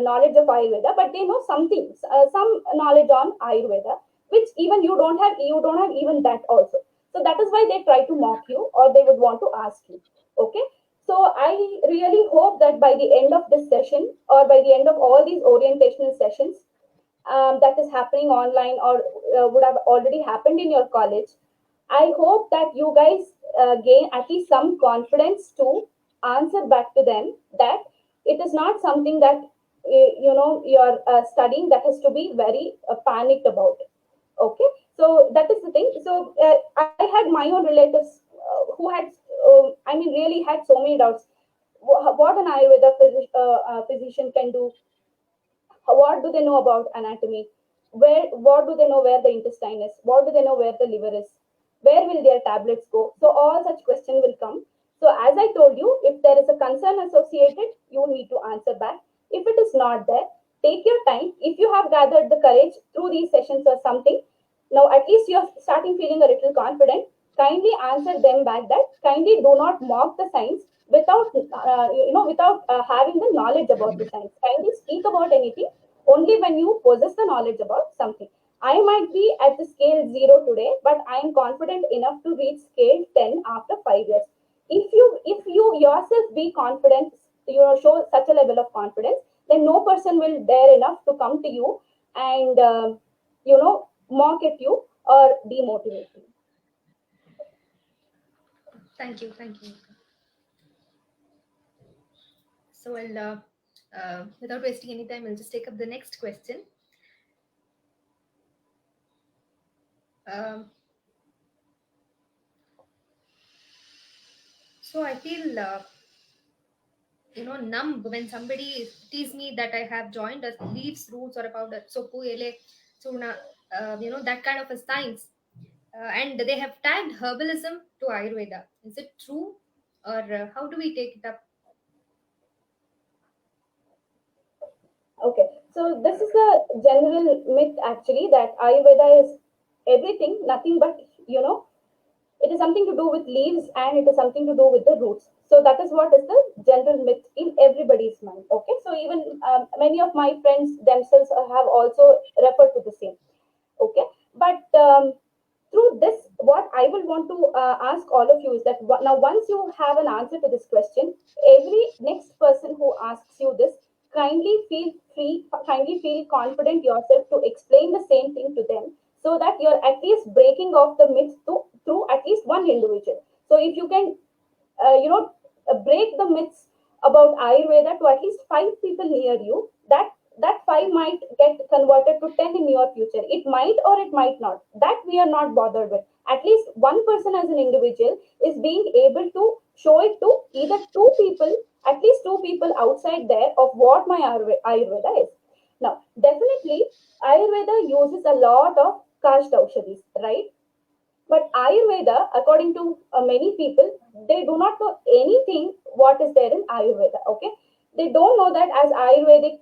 knowledge of Ayurveda, but they know some things, some knowledge on Ayurveda, which even you don't have. You don't have even that also. So that is why they try to mock you, or they would want to ask you. Okay, so I really hope that by the end of this session, or by the end of all these orientational sessions that is happening online, or would have already happened in your college, I hope that you guys gain at least some confidence to answer back to them that it is not something that you're studying that has to be very panicked about. Okay, so that is the thing. So I had my own relatives who had, really had so many doubts. What an Ayurveda physician can do, what do they know about anatomy, what do they know where the intestine is, what do they know where the liver is, where will their tablets go. So all such question will come. So as I told you, if there is a concern associated, you need to answer back. If it is not there, take your time. If you have gathered the courage through these sessions or something, now at least you're starting feeling a little confident, kindly answer them back that kindly do not mock the science without without having the knowledge about the science. Kindly speak about anything only when you possess the knowledge about something. I might be at the scale 0 today, but I am confident enough to reach scale 10 after 5 years. If you yourself be confident, show such a level of confidence, then no person will dare enough to come to you and mock at you or demotivate you. Thank you. Thank you. So I'll, without wasting any time, I'll just take up the next question. Um, so I feel, numb when somebody tease me that I have joined a leaves roots or a powder. So puele, suna, that kind of a science. And they have tagged herbalism to Ayurveda. Is it true, or how do we take it up? Okay, so this is a general myth actually, that Ayurveda is everything, nothing but, it is something to do with leaves, and it is something to do with the roots. So that is what is the general myth in everybody's mind. Okay, so even many of my friends themselves have also referred to the same. Okay, but through this, what I will want to ask all of you is that now, once you have an answer to this question, every next person who asks you this, kindly feel free, kindly feel confident yourself to explain the same thing to them, so that you're at least breaking off the myth through at least one individual. So if you can, break the myths about Ayurveda to at least 5 people near you, that 5 might get converted to 10 in your future. It might or it might not. That we are not bothered with. At least one person as an individual is being able to show it to either 2 people, at least 2 people outside there, of what my Ayurveda is. Now, definitely, Ayurveda uses a lot of kashtaushadis, right? But Ayurveda, according to many people, they do not know anything what is there in Ayurveda. Okay, They don't know that as Ayurvedic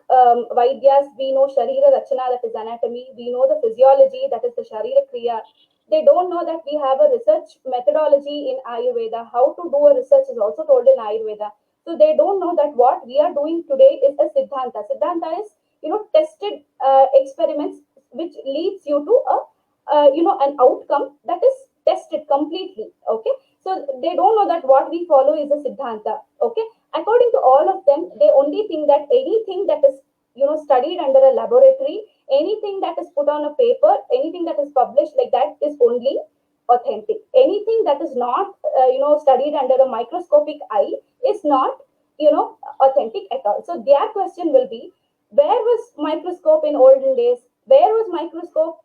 Vaidyas, we know Sharira Rachana, that is anatomy. We know the physiology, that is the Sharira Kriya. They don't know that we have a research methodology in Ayurveda. How to do a research is also told in Ayurveda. So they don't know that what we are doing today is a Siddhanta. Siddhanta is, tested experiments which leads you to an outcome that is tested completely. Okay. So they don't know that what we follow is a Siddhanta. Okay. According to all of them, they only think that anything that is studied under a laboratory, anything that is put on a paper, anything that is published like that is only authentic. Anything that is not studied under a microscopic eye is not authentic at all. So their question will be, where was microscope in olden days? Where was microscope,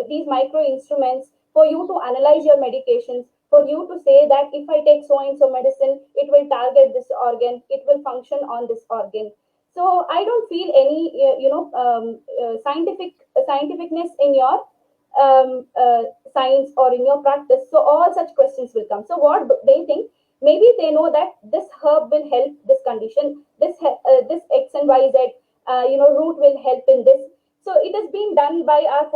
these micro instruments for you to analyze your medications, for you to say that if I take so and so medicine, it will target this organ, it will function on this organ. So I don't feel any scientificness in your science or in your practice. So all such questions will come. So what they think, maybe they know that this herb will help this condition, this X and Y Z root will help in this. So it has been done by our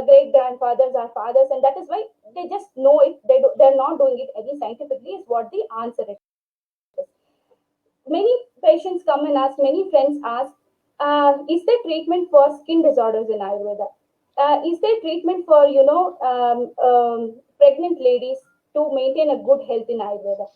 great grandfathers, our fathers, and that is why they just know it. They're not doing it any scientifically. Is what the answer is. Many patients come and ask, many friends ask, is there treatment for skin disorders in Ayurveda? Is there treatment for pregnant ladies to maintain a good health in Ayurveda?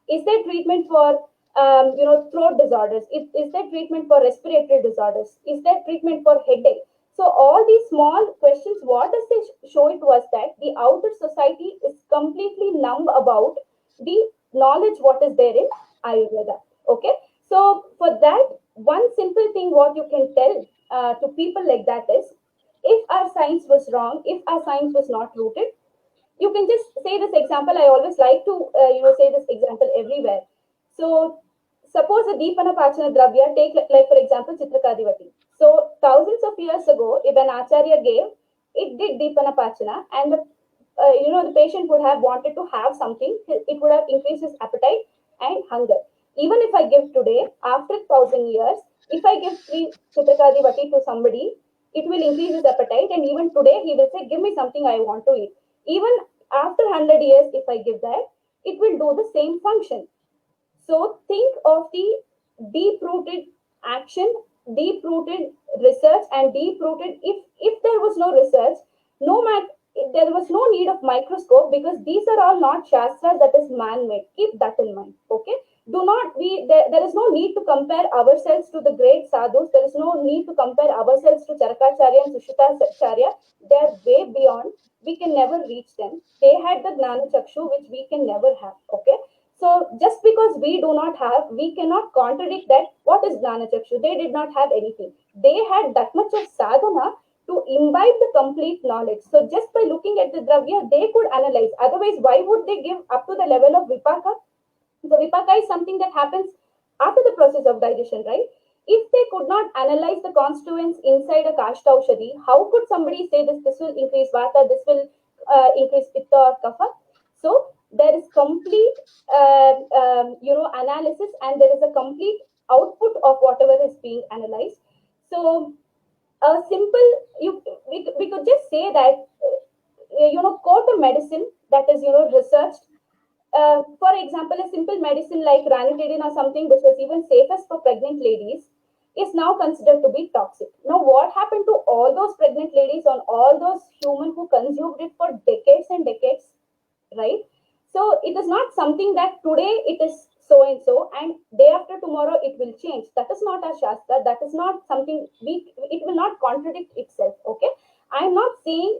Is there treatment for throat disorders? Is there treatment for respiratory disorders? Is there treatment for headache? So all these small questions, what does they show it was that the outer society is completely numb about the knowledge what is there in Ayurveda. Okay, so for that, one simple thing what you can tell to people like that is, if our science was wrong, if our science was not rooted, you can just say this example. I always like to say this example everywhere. So suppose a Deepana Pachana Dravya, take like for example Chitrakadivati. So thousands of years ago, if an Acharya gave, it did Deepana Pachana, and the patient would have wanted to have something. It would have increased his appetite and hunger. Even if I give today, after 1,000 years, if I give 3 Chitrakadivati to somebody, it will increase his appetite, and even today he will say, give me something I want to eat. Even after 100 years, if I give that, it will do the same function. So think of the deep-rooted action, deep-rooted research, and deep-rooted, if there was no research, no matter, there was no need of microscope, because these are all not shastras that is man-made. Keep that in mind. Okay. Do not be there is no need to compare ourselves to the great sadhus. There is no need to compare ourselves to Charakacharya and Sushitaracharya. They are way beyond. We can never reach them. They had the Gnana Chakshu, which we can never have. Okay. So just because we do not have, we cannot contradict that. What is Gnana Chakshu? They did not have anything. They had that much of sadhana to imbibe the complete knowledge. So just by looking at the dravya, they could analyze. Otherwise, why would they give up to the level of vipaka? So vipaka is something that happens after the process of digestion, right? If they could not analyze the constituents inside a kashta aushadhi, how could somebody say this will increase vata, this will increase pitta or kapha? So there is complete analysis, and there is a complete output of whatever is being analyzed. So a simple, we could just say that quote a medicine that is researched. For example, a simple medicine like ranitidine or something which was even safest for pregnant ladies is now considered to be toxic. Now, what happened to all those pregnant ladies and all those humans who consumed it for decades and decades, right? So it is not something that today it is so and so, and day after tomorrow it will change. That is not our shastra. That is not something it will not contradict itself. Okay, I am not saying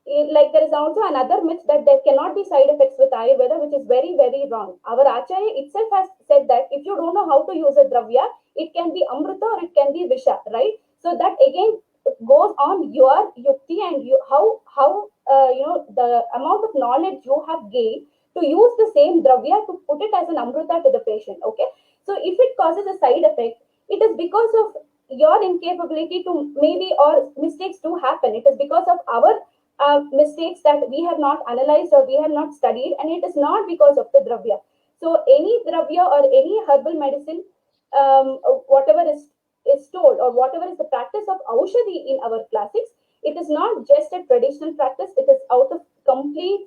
like there is also another myth that there cannot be side effects with Ayurveda, which is very, very wrong. Our Acharya itself has said that if you don't know how to use a dravya, it can be amrita or it can be visha, right? So that again goes on your yukti and how the amount of knowledge you have gained to use the same dravya to put it as an amrita to the patient. Okay, so if it causes a side effect, it is because of your incapability to maybe, or mistakes do happen. It is because of our mistakes that we have not analyzed or we have not studied, and it is not because of the dravya. So any dravya or any herbal medicine, whatever is told or whatever is the practice of aushadhi in our classics, it is not just a traditional practice. It is out of complete,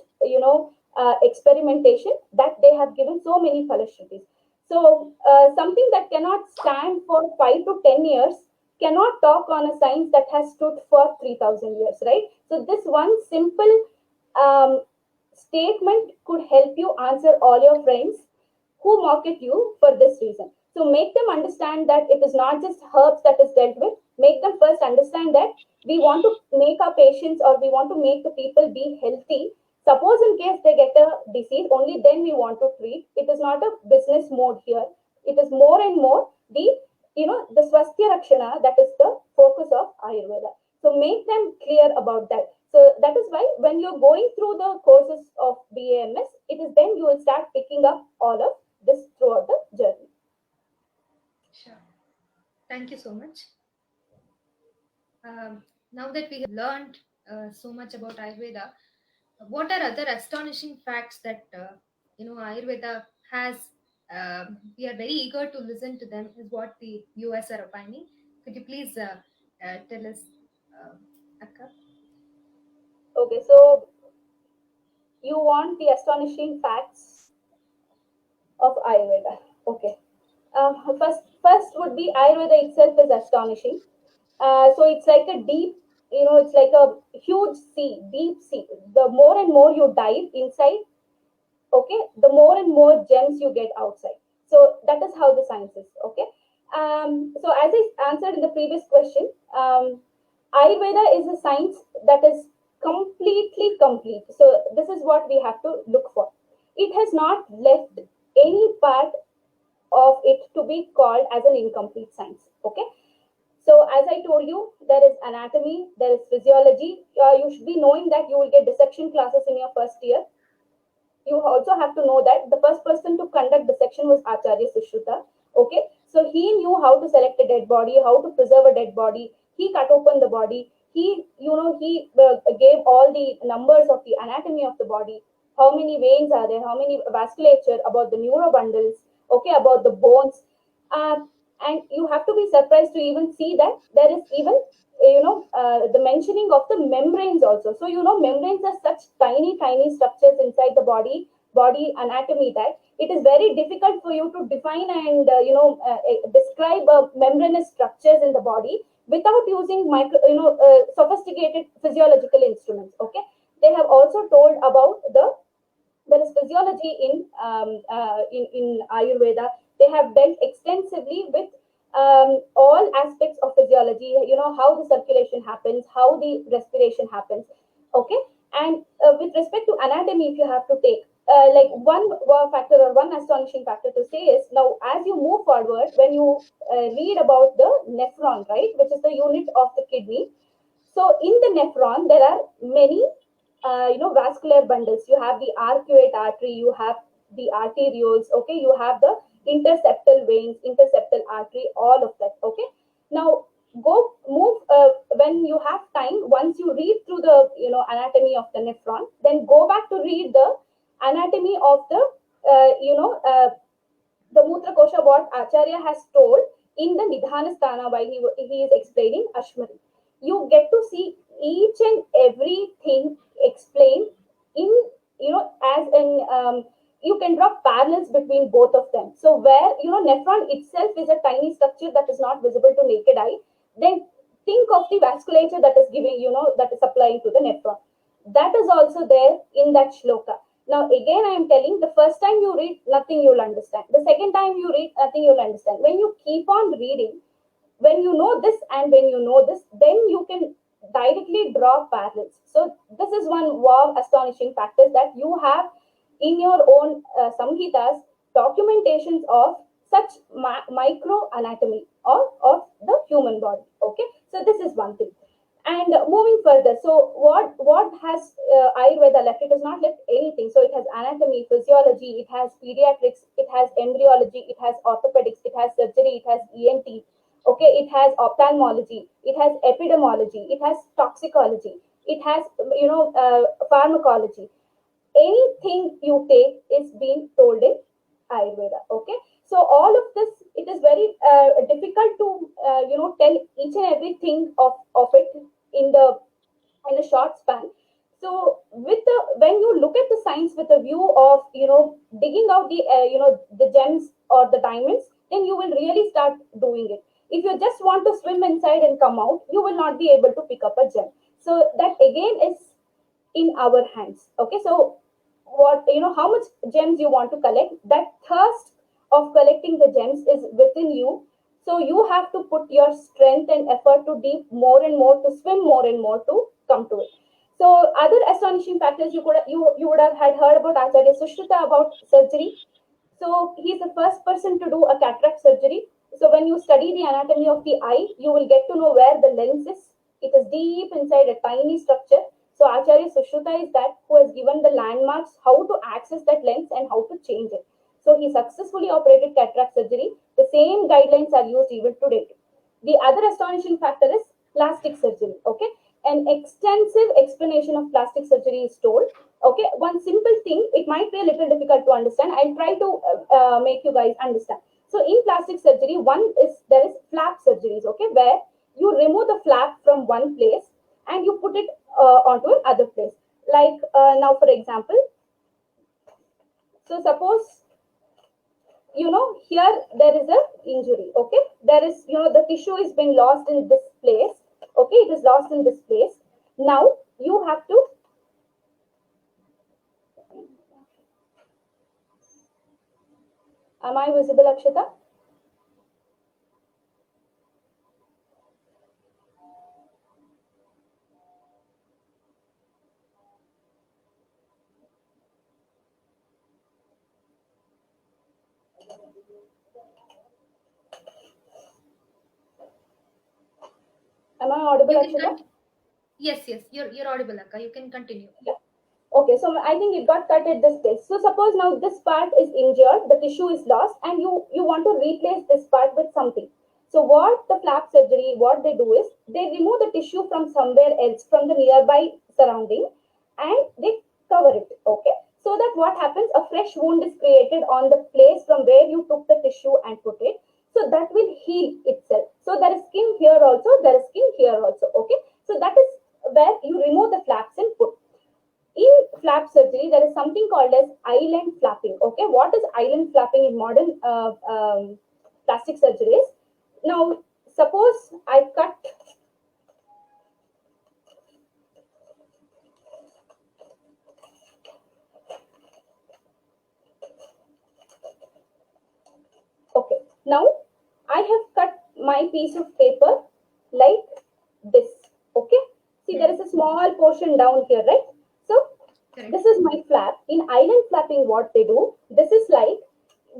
experimentation that they have given so many falashrutis. So something that cannot stand for 5 to 10 years cannot talk on a science that has stood for 3,000 years, right? So this one simple um, statement could help you answer all your friends who mock at you for this reason. So make them understand that it is not just herbs that is dealt with. Make them first understand that we want to make our patients or we want to make the people be healthy. Suppose in case they get a disease, only then we want to treat. It is not a business mode here. It is more and more the swasthya rakshana that is the focus of Ayurveda. So make them clear about that. So that is why when you're going through the courses of BAMS, it is then you will start picking up all of this throughout the journey. Sure. Thank you so much. Now that we have learned so much about Ayurveda, what are other astonishing facts that Ayurveda has? We are very eager to listen to them. Is what the US are opining. Could you please tell us, uh, Akka? Okay, so you want the astonishing facts of Ayurveda. Okay. First would be Ayurveda itself is astonishing. So it's like a deep, it's like a huge sea, deep sea. The more and more you dive inside, okay, the more and more gems you get outside. So that is how the science is. Okay. So as I answered in the previous question, Ayurveda is a science that is completely complete. So this is what we have to look for. It has not left any part of it to be called as an incomplete science. Okay. So as I told you, there is anatomy, there is physiology. You should be knowing that you will get dissection classes in your first year. You also have to know that the first person to conduct dissection was Acharya Sushruta. Okay, so he knew how to select a dead body, how to preserve a dead body. He cut open the body. He gave all the numbers of the anatomy of the body. How many veins are there? How many vasculature? About the neurobundles. Okay, about the bones. Uh, and you have to be surprised to even see that there is even the mentioning of the membranes also. So membranes are such tiny structures inside the body anatomy that it is very difficult for you to define and describe membranous structures in the body without using sophisticated physiological instruments. Okay, they have also told about there is physiology in Ayurveda. They have dealt extensively with all aspects of physiology. You know how the circulation happens, how the respiration happens. Okay, and with respect to anatomy, if you have to take like one wow factor or one astonishing factor to say is now as you move forward, when you read about the nephron, right, which is the unit of the kidney. So in the nephron, there are many vascular bundles. You have the arcuate artery, you have the arterioles. Okay, you have the interseptal veins, interseptal artery, all of that. Okay, now go move when you have time. Once you read through the anatomy of the nephron, then go back to read the anatomy of the the Mutra Kosha, what Acharya has told in the Nidhana Sthana while he is explaining Ashmari. You get to see each and everything explained in, as in, you can draw parallels between both of them. So where, nephron itself is a tiny structure that is not visible to naked eye, then think of the vasculature that is giving, that is supplying to the nephron. That is also there in that shloka. Now, again, I am telling the first time you read, nothing you'll understand. The second time you read, nothing you'll understand. When you keep on reading, when you know this and when you know this, then you can directly draw parallels. So, this is one wow astonishing factor that you have in your own samhitas documentations of such micro anatomy of the human body. Okay, so this is one thing. And moving further, so what has Ayurveda left? It has not left anything. So it has anatomy, physiology, it has pediatrics, it has embryology, it has orthopedics, it has surgery, it has ENT. Okay, it has ophthalmology, it has epidemiology, it has toxicology, it has pharmacology. Anything you take is being told in Ayurveda. Okay, so all of this, it is very difficult to tell each and everything of it in the in a short span. So with the when you look at the science with a view of digging out the the gems or the diamonds, then you will really start doing it. If you just want to swim inside and come out, you will not be able to pick up a gem. So that again is in our hands. Okay, so what how much gems you want to collect, that thirst of collecting the gems is within you. So you have to put your strength and effort to deep more and more, to swim more and more to come to it. So other astonishing factors, you would have had heard about Acharya Sushruta about surgery. So he's the first person to do a cataract surgery. So when you study the anatomy of the eye, you will get to know where the lens is. It is deep inside a tiny structure. So Acharya Sushruta is that who has given the landmarks, how to access that lens and how to change it. So he successfully operated cataract surgery. The same guidelines are used even today. The other astonishing factor is plastic surgery. Okay, an extensive explanation of plastic surgery is told. Okay, one simple thing, it might be a little difficult to understand. I'll try to make you guys understand. So in plastic surgery, there is flap surgeries. Okay, where you remove the flap from one place and you put it onto another place. Like now, for example, so suppose here there is a injury. Okay, there is the tissue is been lost in this place. Okay, it is lost in this place. Now you have to am I visible, Akshita? Am I audible, You can Akshita? yes, yes, you're audible, Akka. You can continue. Yeah. Okay, so I think it got cut at this place. So suppose now this part is injured, the tissue is lost, and you want to replace this part with something. So what the flap surgery, what they do is they remove the tissue from somewhere else, from the nearby surrounding, and they cover it. Okay, so that what happens, a fresh wound is created on the place from where you took the tissue and put it. So that will heal itself. So there is skin here also, there is skin here also. Okay, so that is where you remove the flaps and put. In flap surgery, there is something called as island flapping. Okay, what is island flapping in modern plastic surgeries? Now suppose I cut okay, now I have cut my piece of paper like this. Okay, see, there is a small portion down here, right? So Correct. this is my flap. In island flapping, what they do, this is like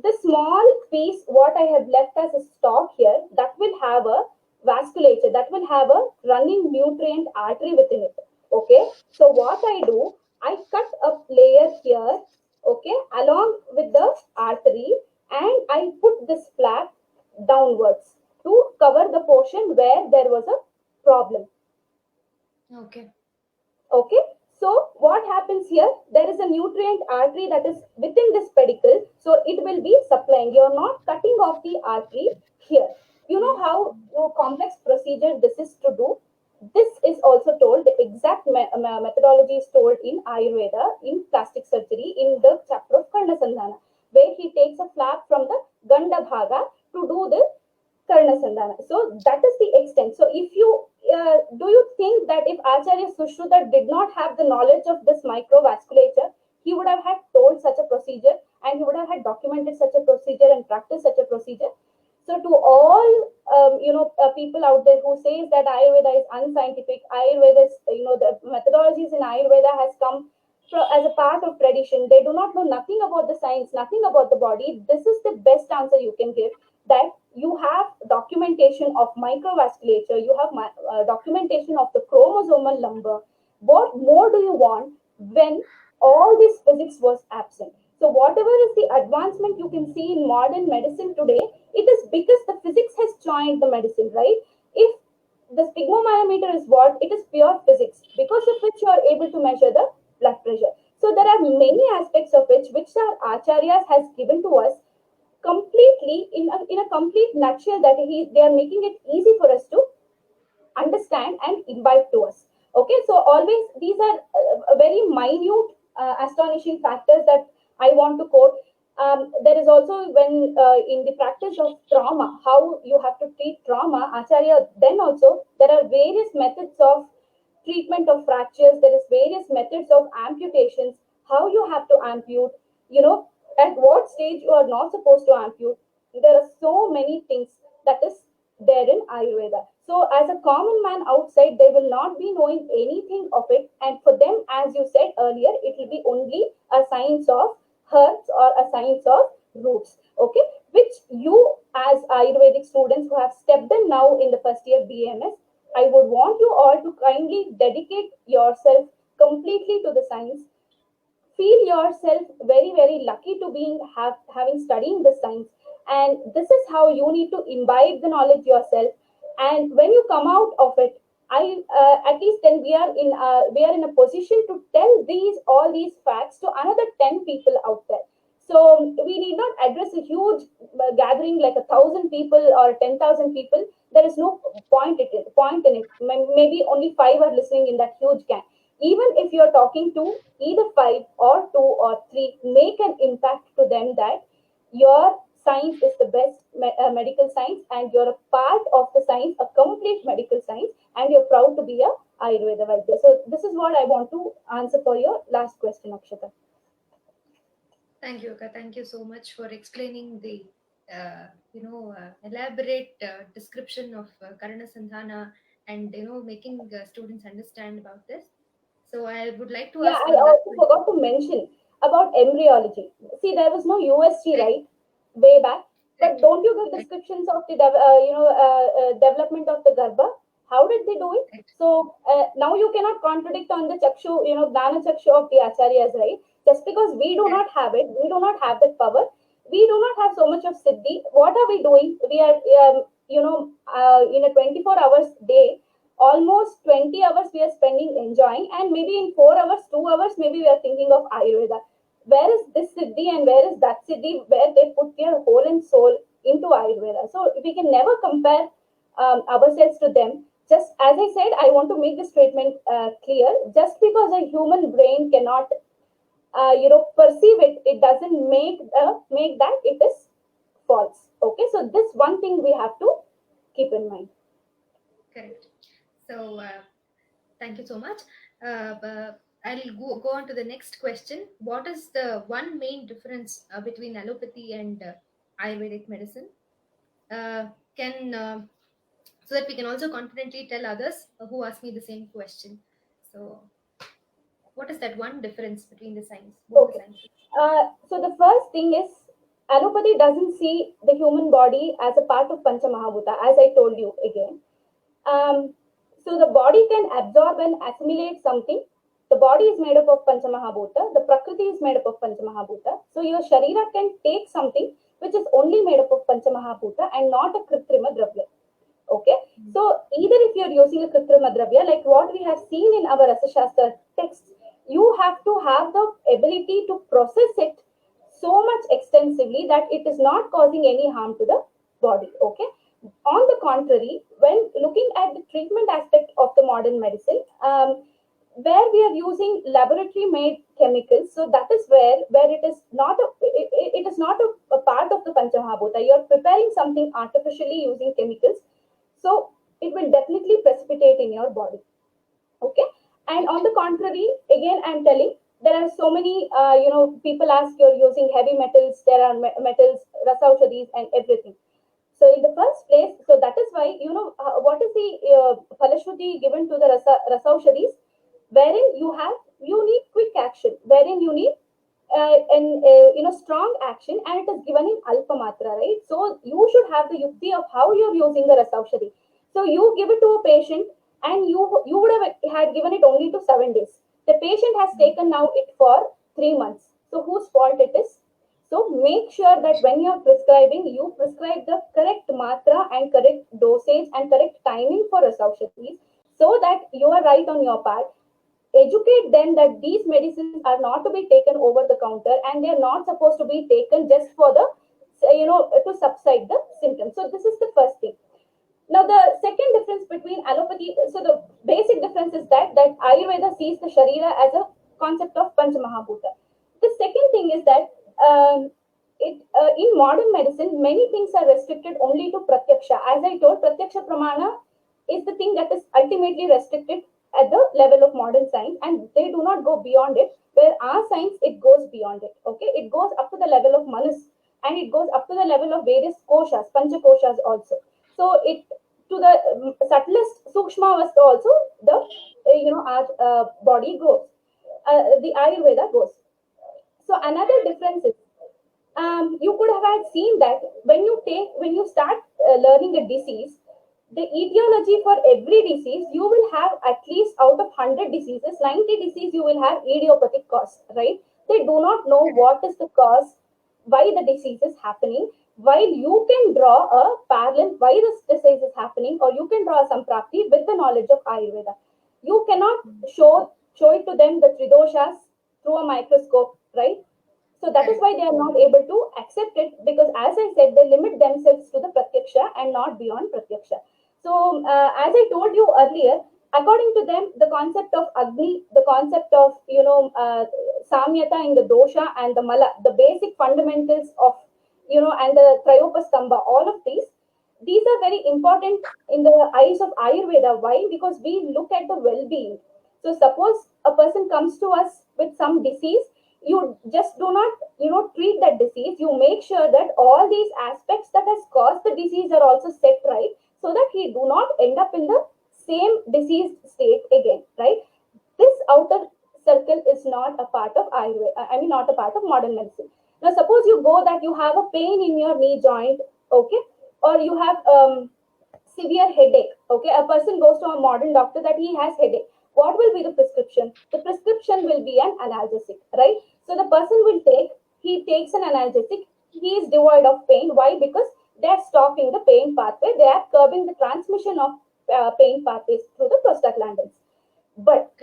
the small piece what I have left as a stock here, that will have a vasculature, that will have a running nutrient artery within it. Okay, so what I do, I cut a layer here, okay, along with the artery, and I put this flap downwards to cover the portion where there was a problem. Okay. Okay, so what happens here? There is a nutrient artery that is within this pedicle, so it will be supplying. You're not cutting off the artery here. You know how complex procedure this is to do. This is also told, the exact methodology is told in Ayurveda, in plastic surgery, in the chapter of Karna Sandhana, where he takes a flap from the Ganda Bhaga to do the Karna Sandhana. So that is the extent. So if you do you think that if Acharya Sushruta did not have the knowledge of this microvasculature, he would have had told such a procedure, and he would have had documented such a procedure and practiced such a procedure? So to all people out there who says that Ayurveda is unscientific, Ayurveda is, the methodologies in Ayurveda has come as a part of tradition. They do not know nothing about the science, nothing about the body. This is the best answer you can give, that you have documentation of microvasculature, you have documentation of the chromosomal number. What more do you want when all this physics was absent? So whatever is the advancement you can see in modern medicine today, it is because the physics has joined the medicine, right? If the sphygmomanometer is what? It is pure physics, because of which you are able to measure the blood pressure. So there are many aspects of which our acharyas has given to us completely in a complete nutshell, that they are making it easy for us to understand and imbibe to us. Okay, so always these are very minute, astonishing factors that I want to quote. There is also when in the practice of trauma, how you have to treat trauma, Acharya, then also there are various methods of treatment of fractures. There is various methods of amputations, how you have to ampute, you know, at what stage you are not supposed to ampute. There are so many things that is there in Ayurveda. So, as a common man outside, they will not be knowing anything of it. And for them, as you said earlier, it will be only a science of herbs or a science of roots. Okay, which you, as Ayurvedic students who have stepped in now in the first year BMS, I would want you all to kindly dedicate yourself completely to the science. Feel yourself very very lucky to be having studying the science, and this is how you need to imbibe the knowledge yourself. And when you come out of it, I at least then we are in a position to tell these all these facts to another 10 people out there. So we need not address a huge gathering like 1,000 people or 10,000 people. There is no point in it. Maybe only five are listening in that huge gang. Even if you're talking to either five or two or three, make an impact to them that your science is the best medical science, and you're a part of the science, a complete medical science, and you're proud to be a Ayurveda Vaidya. So this is what I want to answer for your last question, Akshata. Thank you, Akka. Thank you so much for explaining the elaborate description of Karana Sandhana, and making students understand about this. So I would like to Yeah, ask I one last also question. forgot to mention about embryology. See, there was no USG, Right, right, way back. But right, don't you get right, descriptions of the development of the garbha? How did they do it? right. So now you cannot contradict on the chakshu, gnana chakshu of the acharyas, right? Just because we do Correct. not have it, we do not have that power. We do not have so much of siddhi. What are we doing? We are, in a 24 hours day, almost 20 hours we are spending enjoying, and maybe in 4 hours, 2 hours, maybe we are thinking of Ayurveda. Where is this siddhi and where is that siddhi, where they put their whole and soul into Ayurveda? So we can never compare ourselves to them. Just as I said, I want to make this statement clear. Just because a human brain cannot perceive it, it doesn't make that it is false. Okay, so this one thing we have to keep in mind. Correct. So thank you so much. I'll go on to the next question. What is the one main difference between allopathy and Ayurvedic medicine? Can So that we can also confidently tell others who ask me the same question. So, what is that one difference between the science, both the Okay. sciences? So the first thing is allopathy doesn't see the human body as a part of Pancha Mahabhuta, as I told you again. Um, so the body can absorb and assimilate something. The body is made up of Pancha Mahabhuta. The Prakriti is made up of Pancha Mahabhuta. So your Sharira can take something which is only made up of Pancha Mahabhuta and not a Kritrima Dravya. Okay. So either if you're using a Kritrima Dravya, like what we have seen in our Rasa Shastra texts, you have to have the ability to process it so much extensively that it is not causing any harm to the body. Okay. On the contrary, when looking at the treatment aspect of the modern medicine, where we are using laboratory made chemicals, so that is where it is not it is not a part of the Panchamahabhuta. You are preparing something artificially using chemicals, so it will definitely precipitate in your body. Okay. And Right. on the contrary, again I'm telling, there are so many people ask, you're using heavy metals, there are metals, rasaushadis and everything. So in the first place, so that is why, what is the falashruti given to the rasaushadis, wherein you need quick action, wherein you need strong action, and it is given in alpa matra, right? So you should have the yukti of how you're using the rasaushadi. So you give it to a patient, and you would have had given it only to 7 days. The patient has taken now it for 3 months. So whose fault it is? So make sure that when you're prescribing, you prescribe the correct matra and correct dosage and correct timing for rasaushadis, so that you are right on your part. educate them that these medicines are not to be taken over the counter, and they're not supposed to be taken just for the, to subside the symptoms. So this is the first thing. Now, the second difference between allopathy, so the basic difference is that Ayurveda sees the Sharira as a concept of Pancha Mahabhuta. The second thing is that in modern medicine, many things are restricted only to Pratyaksha. As I told, Pratyaksha Pramana is the thing that is ultimately restricted at the level of modern science, and they do not go beyond it. Where our science, it goes beyond it. Okay, it goes up to the level of Manas, and it goes up to the level of various koshas, Pancha koshas also. So it to the subtlest sukshma was also the our body goes, the Ayurveda goes. So another difference is, you could have had seen that when you start learning a disease, the etiology for every disease, you will have at least out of 100 diseases, 90 disease you will have idiopathic cause, right? They do not know what is the cause, why the disease is happening, while you can draw a parallel why this disease is happening, or you can draw some prapti with the knowledge of Ayurveda. You cannot show it to them the tridoshas through a microscope, right? So that is why they are not able to accept it, because as I said, they limit themselves to the Pratyaksha and not beyond Pratyaksha. So as I told you earlier, according to them, the concept of Agni, the concept of Samyata in the dosha and the Mala, the basic fundamentals of and the Trayopastamba, all of these are very important in the eyes of Ayurveda. Why? Because we look at the well-being. So suppose a person comes to us with some disease, you just do not treat that disease. You make sure that all these aspects that has caused the disease are also set right, so that he do not end up in the same diseased state again, right? This outer circle is not a part of Ayurveda, I mean not a part of modern medicine. Now suppose you go that you have a pain in your knee joint, okay, or you have severe headache, okay, a person goes to a modern doctor that he has headache. What will be the prescription? The prescription will be an analgesic, right? So the person will he takes an analgesic, he is devoid of pain. Why? Because they are stopping the pain pathway, they are curbing the transmission of pain pathways through the prostaglandins. But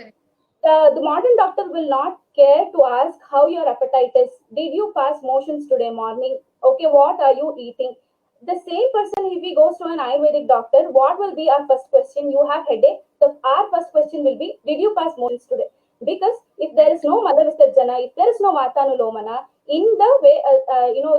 the modern doctor will not care to ask how your appetite is. Did you pass motions today morning? Okay, what are you eating? The same person, if he goes to an Ayurvedic doctor, what will be our first question? You have headache. Our first question will be, did you pass motions today? Because if there is no Mala Visarjana, if there is no Vatanulomana, in the way,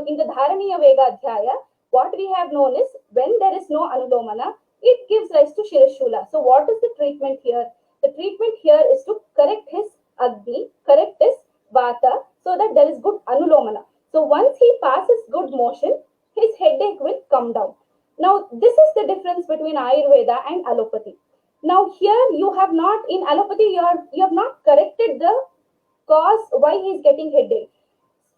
in the Dharaniya Vega Adhyaya, what we have known is when there is no Anulomana, it gives rise to Shirashula. So what is the treatment here? The treatment here is to correct his Agni, correct his Vata, so that there is good Anulomana. So once he passes good motion, his headache will come down. Now, this is the difference between Ayurveda and Allopathy. Now, here you have not, in Allopathy, you have not corrected the cause why he is getting headache.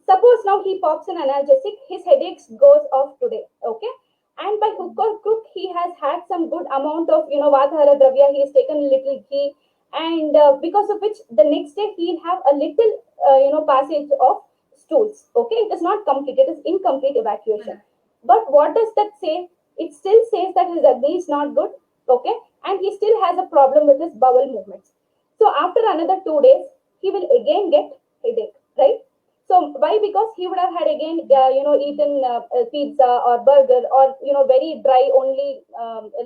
Suppose now he pops an analgesic, his headaches goes off today, okay? And by hook or crook, he has had some good amount of, Vadhara Dravya, he has taken a little ghee, and because of which the next day he'll have a little, passage of stools, okay? It is not complete, it is incomplete evacuation. But what does that say? It still says that his Agni is not good, okay? And he still has a problem with his bowel movements. So after another 2 days, he will again get headache, right? So why? Because he would have had again, eaten pizza or burger, or very dry only,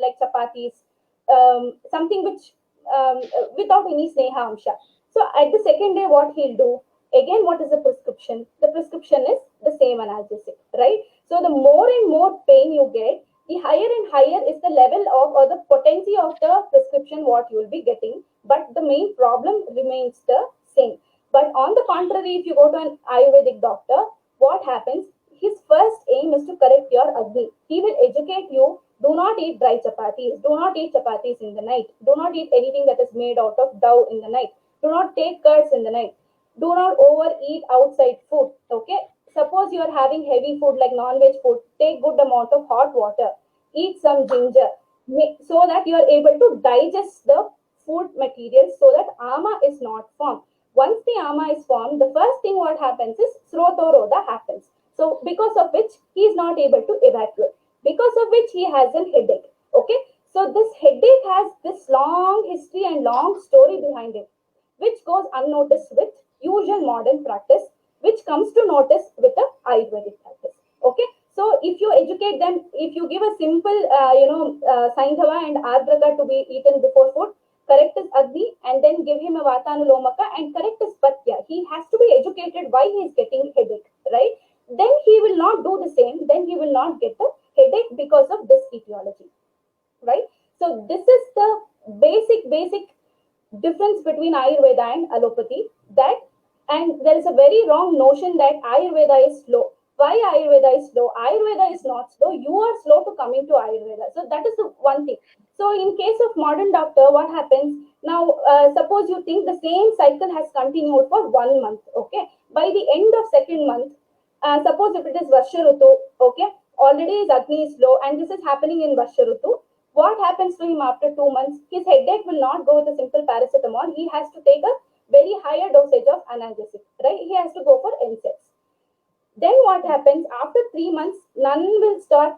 like chapatis, something which without any sneha amsha. So at the second day, what he'll do again? What is the prescription? The prescription is the same analgesic, right? So the more and more pain you get, the higher and higher is the level of, or the potency of the prescription what you will be getting. But the main problem remains the same. But on the contrary, if you go to an Ayurvedic doctor, what happens? His first aim is to correct your Agni. He will educate you. Do not eat dry chapatis. Do not eat chapatis in the night. Do not eat anything that is made out of dough in the night. Do not take curds in the night. Do not overeat outside food. Okay. Suppose you are having heavy food like non-veg food, take good amount of hot water. Eat some ginger, so that you are able to digest the food material, so that ama is not formed. Once the ama is formed, the first thing what happens is srotoroda happens. So because of which he is not able to evacuate, because of which he has a headache. Okay, so this headache has this long history and long story behind it. which goes unnoticed with usual modern practice, which comes to notice with the Ayurvedic practice. Okay, so if you educate them, if you give a simple, Saindhava and Ardraka to be eaten before food, correct his Agni, and then give him a Vatanulomaka and correct his Patya. He has to be educated why he is getting headache, right? Then he will not do the same. Then he will not get the headache because of this etiology, right? So this is the basic difference between Ayurveda and allopathy. That, and there is a very wrong notion that Ayurveda is slow. Why Ayurveda is slow? Ayurveda is not slow. You are slow to coming to Ayurveda. So that is the one thing. So in case of modern doctor, what happens now? Suppose you think the same cycle has continued for 1 month. Okay, by the end of second month, suppose if it is Varsha Rutu, okay, already his Agni is low, and this is happening in Varsha Rutu. What happens to him after 2 months? His headache will not go with a simple paracetamol. He has to take a very higher dosage of analgesic, right? He has to go for NSAIDs. Then what happens after 3 months? None will start,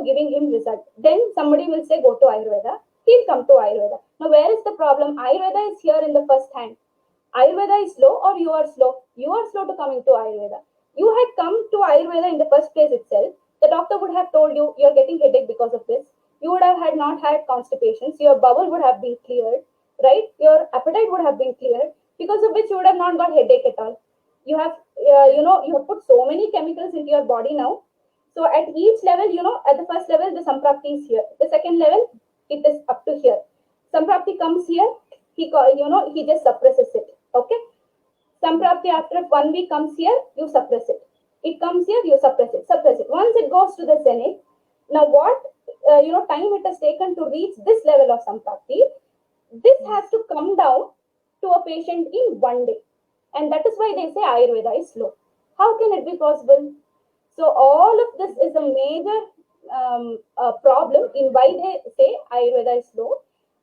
giving him result. Then somebody will say, go to Ayurveda. He'll come to Ayurveda. Now, where is the problem? Ayurveda is here in the first hand. Ayurveda is slow, or you are slow? You are slow to coming to Ayurveda. You had come to Ayurveda in the first place itself. The doctor would have told you you're getting headache because of this. You would have had not had constipations. Your bowel would have been cleared, right? Your appetite would have been cleared, because of which you would have not got headache at all. You have, you have put so many chemicals into your body now. So at each level, at the first level, the Samprapti is here. The second level, it is up to here. Samprapti comes here. He just suppresses it. Okay. Samprapti after 1 week comes here, you suppress it. It comes here, you suppress it. Once it goes to the zenith, now what time it has taken to reach this level of Samprapti, this has to come down to a patient in 1 day. And that is why they say Ayurveda is slow. How can it be possible? So all of this is a major problem in why they say Ayurveda is slow.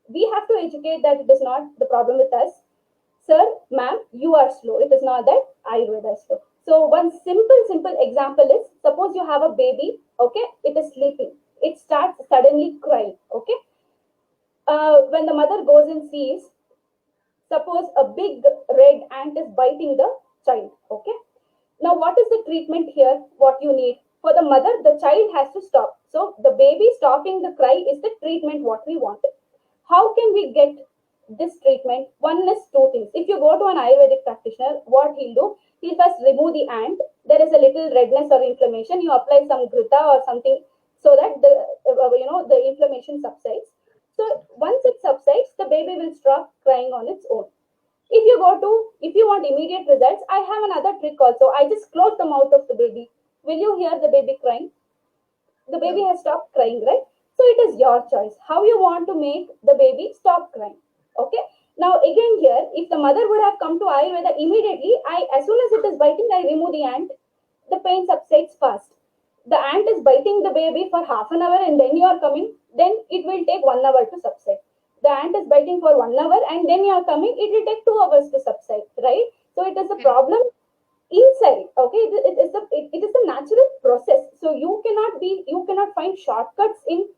We have to educate that it is not the problem with us. Sir, ma'am, you are slow. It is not that Ayurveda is slow. So one simple example is, suppose you have a baby, okay, it is sleeping. It starts suddenly crying, okay. When the mother goes and sees, suppose a big red ant is biting the child, okay. Now, what is the treatment here? What you need? For the mother, the child has to stop. So the baby stopping the cry is the treatment what we want. How can we get this treatment? One is two things. If you go to an Ayurvedic practitioner, what he'll do, he'll first remove the ant. There is a little redness or inflammation. You apply some grita or something so that the inflammation subsides. So once it subsides, the baby will stop crying on its own. If you want immediate results, I have another trick also. I just close the mouth of the baby. Will you hear the baby crying? The baby has stopped crying, right? So it is your choice how you want to make the baby stop crying. Okay. Now again here, if the mother would have come to Ayurveda immediately, as soon as it is biting, I remove the ant. The pain subsides fast. The ant is biting the baby for half an hour and then you are coming, then it will take 1 hour to subside. The ant is biting for 1 hour and then you are coming, it will take 2 hours to subside, right? So it is a problem inside. Okay, it is a natural process. So you cannot find shortcuts in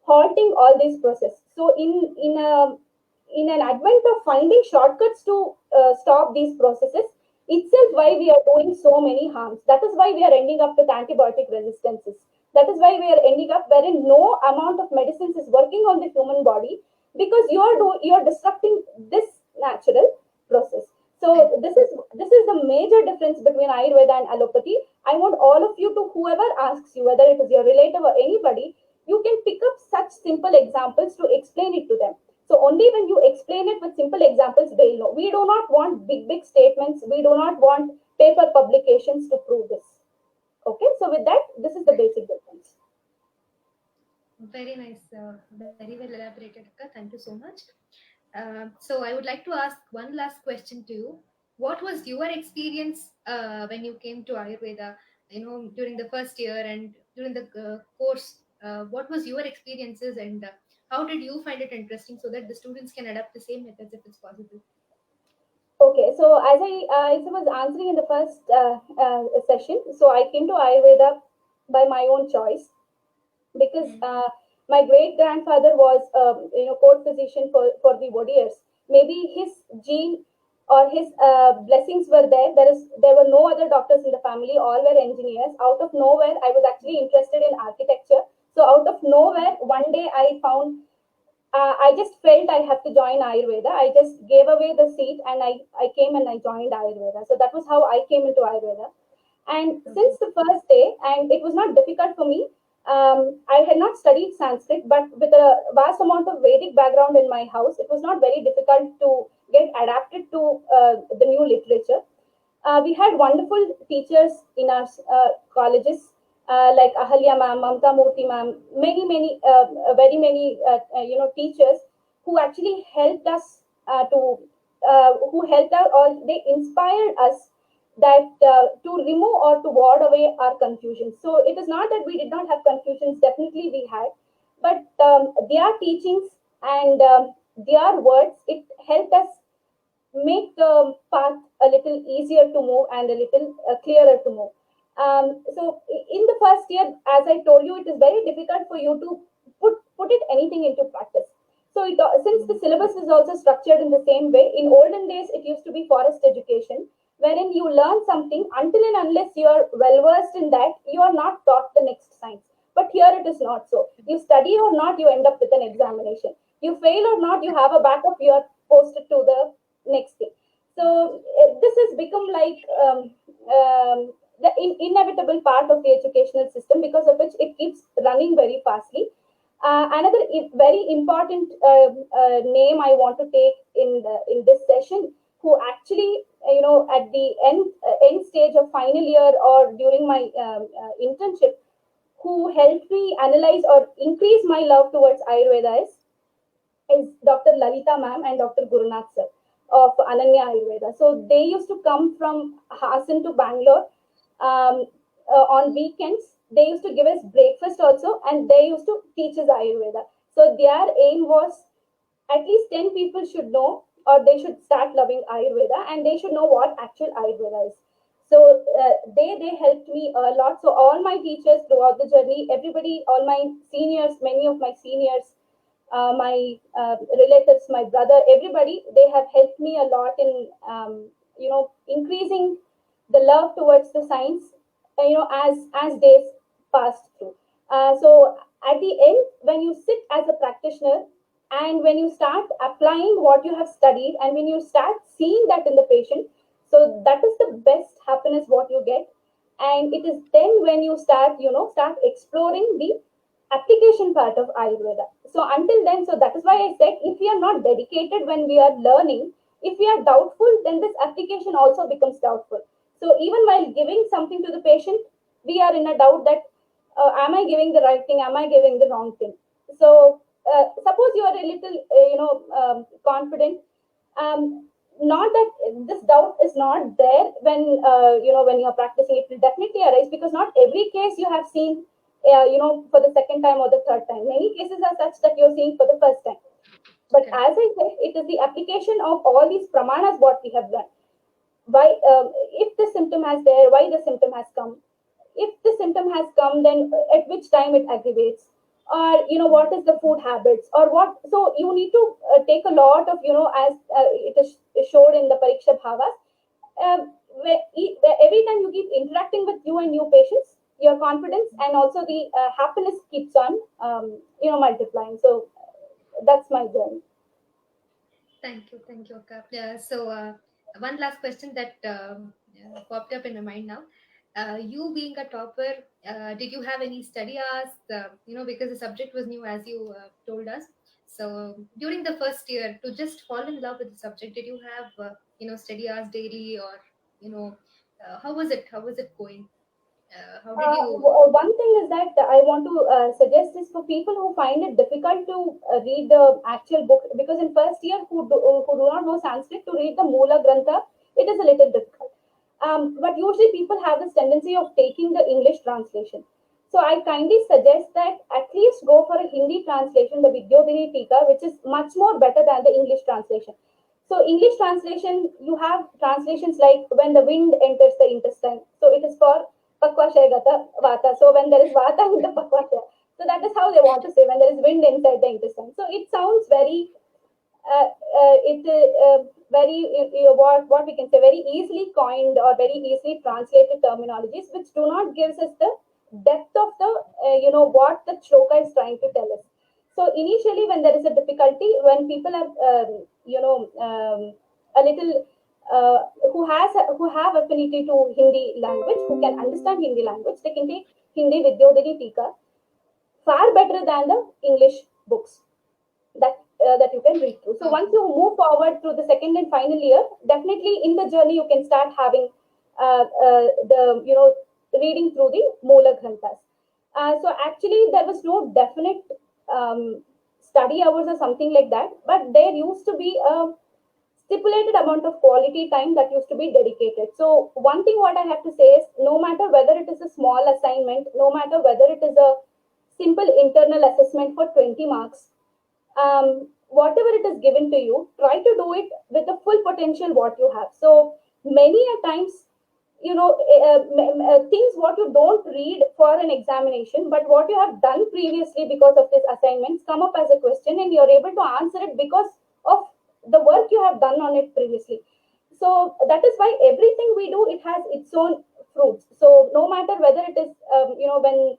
halting all this process. So in an advent of finding shortcuts to stop these processes, itself why we are doing so many harms. That is why we are ending up with antibiotic resistances. That is why we are ending up wherein no amount of medicines is working on the human body, because you are disrupting this natural process. So this is the major difference between Ayurveda and allopathy. I want all of you to, whoever asks you, whether it is your relative or anybody, you can pick up such simple examples to explain it to them. So only when you explain it with simple examples, they'll know. We do not want big statements. We do not want paper publications to prove this. Okay, so with that, this is the basic difference. Very nice, very well elaborated, Akka. Thank you so much. So I would like to ask one last question to you. What was your experience when you came to Ayurveda? During the first year and during the course, what was your experiences, and how did you find it interesting so that the students can adapt the same methods if it's possible? Okay, so as I was answering in the first session, so I came to Ayurveda by my own choice, because my great grandfather was court physician for the Warriors. Maybe his gene or his blessings were there. There were no other doctors in the family. All were engineers. Out of nowhere, I was actually interested in architecture. So out of nowhere, one day I found I just felt I have to join Ayurveda. I just gave away the seat and I came and I joined Ayurveda. So that was how I came into Ayurveda. And since the first day, and it was not difficult for me, I had not studied Sanskrit, but with a vast amount of Vedic background in my house, it was not very difficult to get adapted to the new literature. We had wonderful teachers in our colleges, like Ahalya ma'am, Mamta Murthy ma'am, very many, teachers who actually helped us who helped us, or they inspired us that to remove or to ward away our confusions. So it is not that we did not have confusions, definitely we had, but their teachings and their words, it helped us make the path a little easier to move and a little clearer to move. So in the first year, as I told you, it is very difficult for you to put it anything into practice. So since the syllabus is also structured in the same way, in olden days it used to be forest education, wherein you learn something until and unless you are well versed in that, you are not taught the next science. But here it is not so. You study or not, you end up with an examination. You fail or not, you have a backup. You are posted to the next thing. So this has become like the inevitable part of the educational system, because of which it keeps running very fastly. Another very important name I want to take in this session, who actually, at the end stage of final year or during my internship, who helped me analyze or increase my love towards Ayurveda is Dr. Lalita ma'am and Dr. Gurunath sir of Ananya Ayurveda. So they used to come from Hassan to Bangalore on weekends. They used to give us breakfast also, and they used to teach us Ayurveda. So their aim was at least 10 people should know, or they should start loving Ayurveda, and they should know what actual Ayurveda is. So they helped me a lot. So all my teachers throughout the journey, everybody, all my seniors, many of my seniors, my relatives, my brother, everybody, they have helped me a lot in increasing the love towards the science, as days passed through. So at the end, when you sit as a practitioner and when you start applying what you have studied and when you start seeing that in the patient, so that is the best happiness what you get. And it is then when you start exploring the application part of Ayurveda. So until then, so that is why I said, if we are not dedicated when we are learning, if we are doubtful, then this application also becomes doubtful. So even while giving something to the patient, we are in a doubt that am I giving the right thing? Am I giving the wrong thing? So suppose you are a little, confident. Not that this doubt is not there when when you are practicing. It will definitely arise, because not every case you have seen for the second time or the third time. Many cases are such that you're seeing for the first time. But as I said, it is the application of all these pramanas what we have learned. Why, if the symptom has there, why the symptom has come? If the symptom has come, then at which time it aggravates? Or what is the food habits or what? So you need to take a lot of as it is showed in the Pariksha Bhavas. Where every time you keep interacting with you and new patients, your confidence and also the happiness keeps on multiplying. So that's my journey. Thank you, Akka. Yeah, so one last question that popped up in my mind now. You being a topper, did you have any study hours? Because the subject was new, as you told us. So during the first year, to just fall in love with the subject, did you have study hours daily, or how was it? How was it going? How did you? One thing is that I want to suggest this for people who find it difficult to read the actual book, because in first year who do not know Sanskrit, to read the Moola Grantha, it is a little difficult. But usually people have this tendency of taking the English translation. So I kindly suggest that at least go for a Hindi translation, the Vidyodhini Tika, which is much more better than the English translation. So English translation, you have translations like when the wind enters the intestine. So it is for Pakvashaya Gata Vata. So when there is Vata in the Pakvashaya. So that is how they want to say when there is wind inside the intestine. So it sounds very it very what we can say, very easily coined or very easily translated terminologies, which do not gives us the depth of the what the shloka is trying to tell us. So initially, when there is a difficulty, when people are a little who have affinity to Hindi language, who can understand Hindi language, they can take Hindi Vidyodhini Tika far better than the English books that you can read through. So once you move forward through the second and final year, definitely in the journey you can start having the reading through the Moola Granthas. So actually there was no definite study hours or something like that, but there used to be a stipulated amount of quality time that used to be dedicated. So one thing what I have to say is, no matter whether it is a small assignment, no matter whether it is a simple internal assessment for 20 marks, whatever it is given to you, try to do it with the full potential what you have. So many a times, things what you don't read for an examination, but what you have done previously because of these assignments come up as a question, and you're able to answer it because of the work you have done on it previously. So that is why everything we do, it has its own fruits. So no matter whether it is when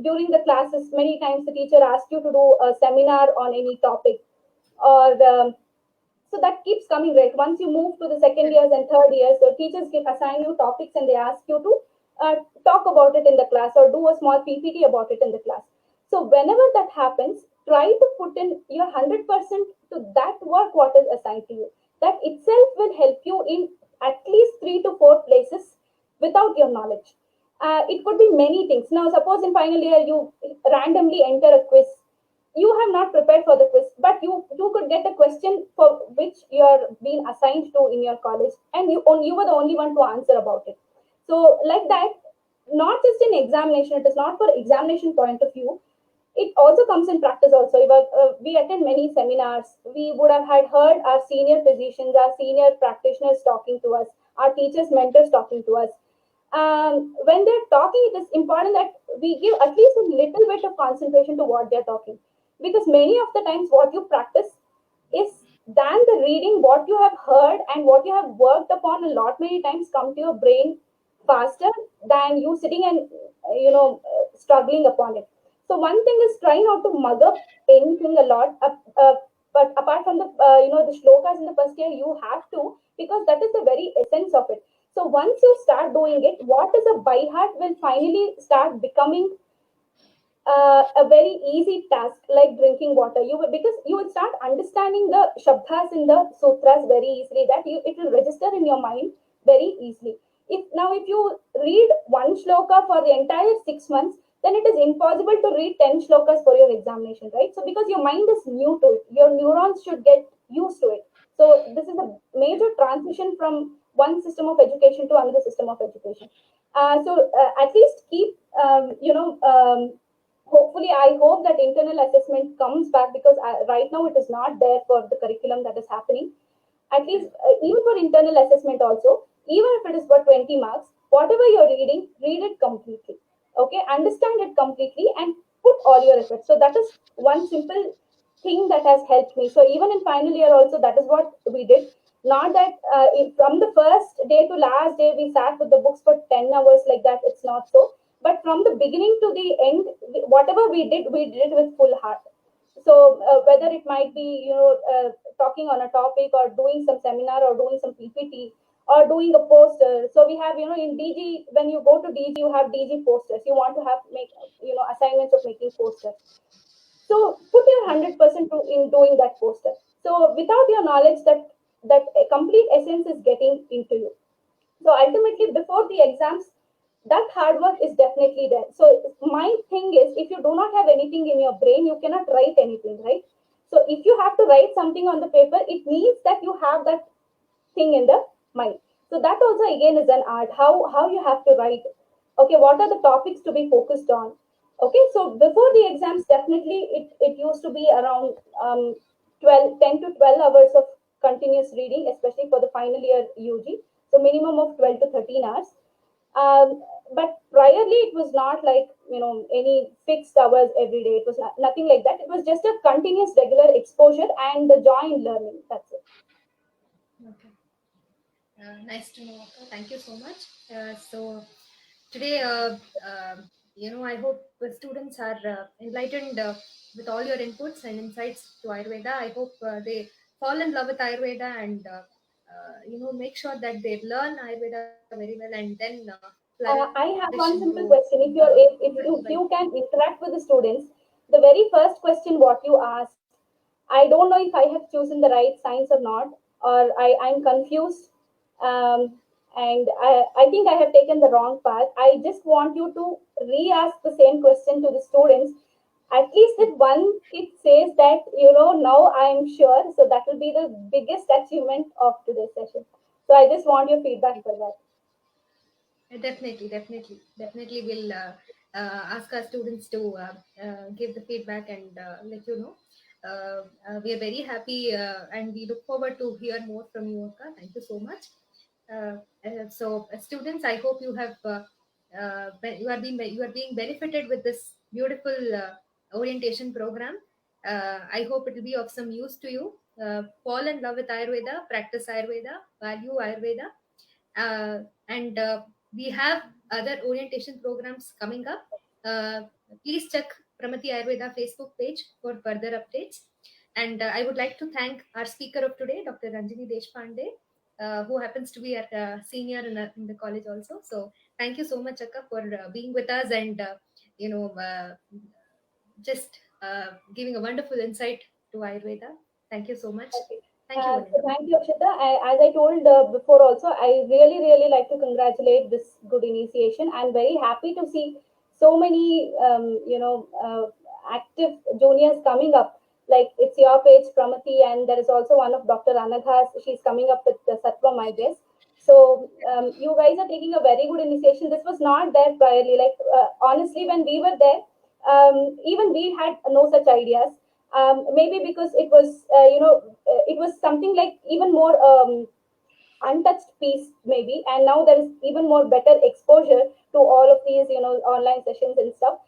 during the classes, many times the teacher asks you to do a seminar on any topic, or so that keeps coming, right? Once you move to the second years and third years, the teachers assign you topics, and they ask you to talk about it in the class or do a small PPT about it in the class. So whenever that happens, try to put in your 100% to that work what is assigned to you. That itself will help you in at least 3 to 4 places without your knowledge. It could be many things. Now, suppose in final year you randomly enter a quiz. You have not prepared for the quiz, but you could get a question for which you are being assigned to in your college, and you were the only one to answer about it. So like that, not just in examination, it is not for examination point of view. It also comes in practice also. We attend many seminars. We would have had heard our senior physicians, our senior practitioners talking to us, our teachers, mentors talking to us. When they're talking, it is important that we give at least a little bit of concentration to what they're talking, because many of the times what you practice is than the reading, what you have heard and what you have worked upon a lot many times come to your brain faster than you sitting and struggling upon it. So one thing is, try not to mug up anything a lot, but apart from the shlokas in the first year, you have to, because that is the very essence of it. So once you start doing it, what is a by heart will finally start becoming a very easy task, like drinking water. Because you will start understanding the shabdas in the sutras very easily, that it will register in your mind very easily. If you read one shloka for the entire 6 months, then it is impossible to read 10 shlokas for your examination, right? So because your mind is new to it, your neurons should get used to it. So this is a major transition from one system of education to another system of education. At least keep hopefully, I hope that internal assessment comes back, because right now it is not there for the curriculum that is happening. At least even for internal assessment also, even if it is for 20 marks, whatever you're reading, read it completely. Okay, understand it completely and put all your efforts. So that is one simple thing that has helped me. So even in final year also, that is what we did. Not that from the first day to last day we sat with the books for 10 hours like that. It's not so. But from the beginning to the end, whatever we did with full heart. So whether it might be talking on a topic, or doing some seminar, or doing some PPT, or doing a poster. So we have in DG, when you go to DG, you have DG posters. You want to make assignments of making posters. So put your 100% in doing that poster. So without your knowledge, that a complete essence is getting into you. So ultimately, before the exams, that hard work is definitely there. So my thing is, if you do not have anything in your brain, you cannot write anything, right? So if you have to write something on the paper, it means that you have that thing in the mind. So that also again is an art. How you have to write. Okay, what are the topics to be focused on? Okay, so before the exams, definitely it used to be around 10 to 12 hours of continuous reading, especially for the final year UG. So minimum of 12 to 13 hours. Um, but priorly, it was not like any fixed hours every day. It was nothing like that. It was just a continuous, regular exposure and the joy in learning. That's it. Okay. Nice to know. Thank you so much. So today, I hope the students are enlightened with all your inputs and insights to Ayurveda. I hope they fall in love with Ayurveda and make sure that they learn Ayurveda very well and then flourish I into have one simple uh, question. If beautiful life. you can interact with the students, the very first question what you asked, I don't know if I have chosen the right science or not, or I'm confused, and I think I have taken the wrong path. I just want you to re-ask the same question to the students. At least if one kid says that, now I'm sure, so that will be the biggest achievement of today's session. So I just want your feedback for that. Definitely. We'll ask our students to give the feedback and let you know. We are very happy and we look forward to hear more from you, Akka. Thank you so much. Students, I hope you have you are being benefited with this beautiful orientation program. I hope it will be of some use to you. Fall in love with Ayurveda, practice Ayurveda, value Ayurveda, and we have other orientation programs coming up. Uh, Please check Pramati Ayurveda Facebook page for further updates. And I would like to thank our speaker of today, Dr. Ranjani Deshpande, who happens to be a senior in the college also. So thank you so much, Akka, for being with us and you know uh, just giving a wonderful insight to Ayurveda. Thank you so much. Okay. Thank you, one and So all. thank you, Akshita. As I told before, also, I really, really like to congratulate this good initiation. I'm very happy to see so many, active juniors coming up. Like it's your page, Pramati, and there is also one of Dr. Anagha's. She's coming up with the Satvam, I guess. So you guys are taking a very good initiation. This was not there priorly. Like honestly, when we were there, even we had no such ideas. Maybe because it was it was something like even more untouched piece maybe, and now there is even more better exposure to all of these online sessions and stuff.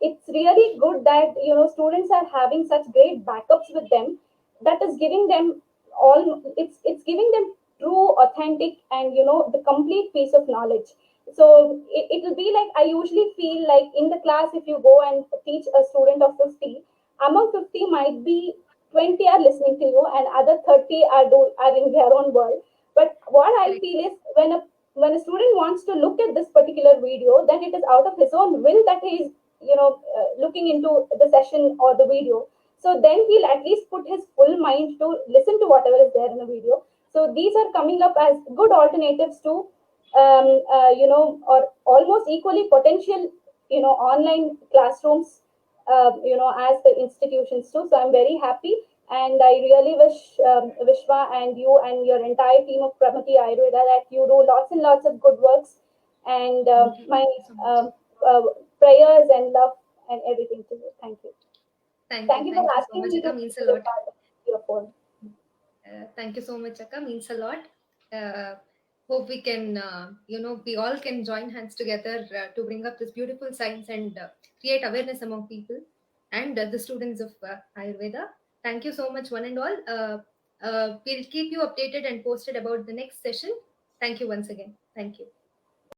It's really good that students are having such great backups with them, that is giving them all, it's giving them true, authentic, and the complete piece of knowledge. So it will be like, I usually feel like in the class, if you go and teach a student of 50, among 50 might be 20 are listening to you and other 30 are in their own world. But what I Correct. feel is, when a student wants to look at this particular video, then it is out of his own will that he is looking into the session or the video. So then he'll at least put his full mind to listen to whatever is there in the video. So these are coming up as good alternatives to or almost equally potential online classrooms, as the institutions too. So I'm very happy, and I really wish Vishwa and you and your entire team of Pramati Ayurveda that you do lots and lots of good works, and Thank you. my Thank you so much. uh, prayers and love and everything to you. Thank you. Thank you. Thank you for Thank you so asking much, me to Akka. be Means a a lot. part of your phone. Thank you so much, Akka. Means a lot. Uh, Hope we can, we all can join hands together to bring up this beautiful science and create awareness among people and the students of Ayurveda. Thank you so much, one and all. We'll keep you updated and posted about the next session. Thank you once again. Thank you.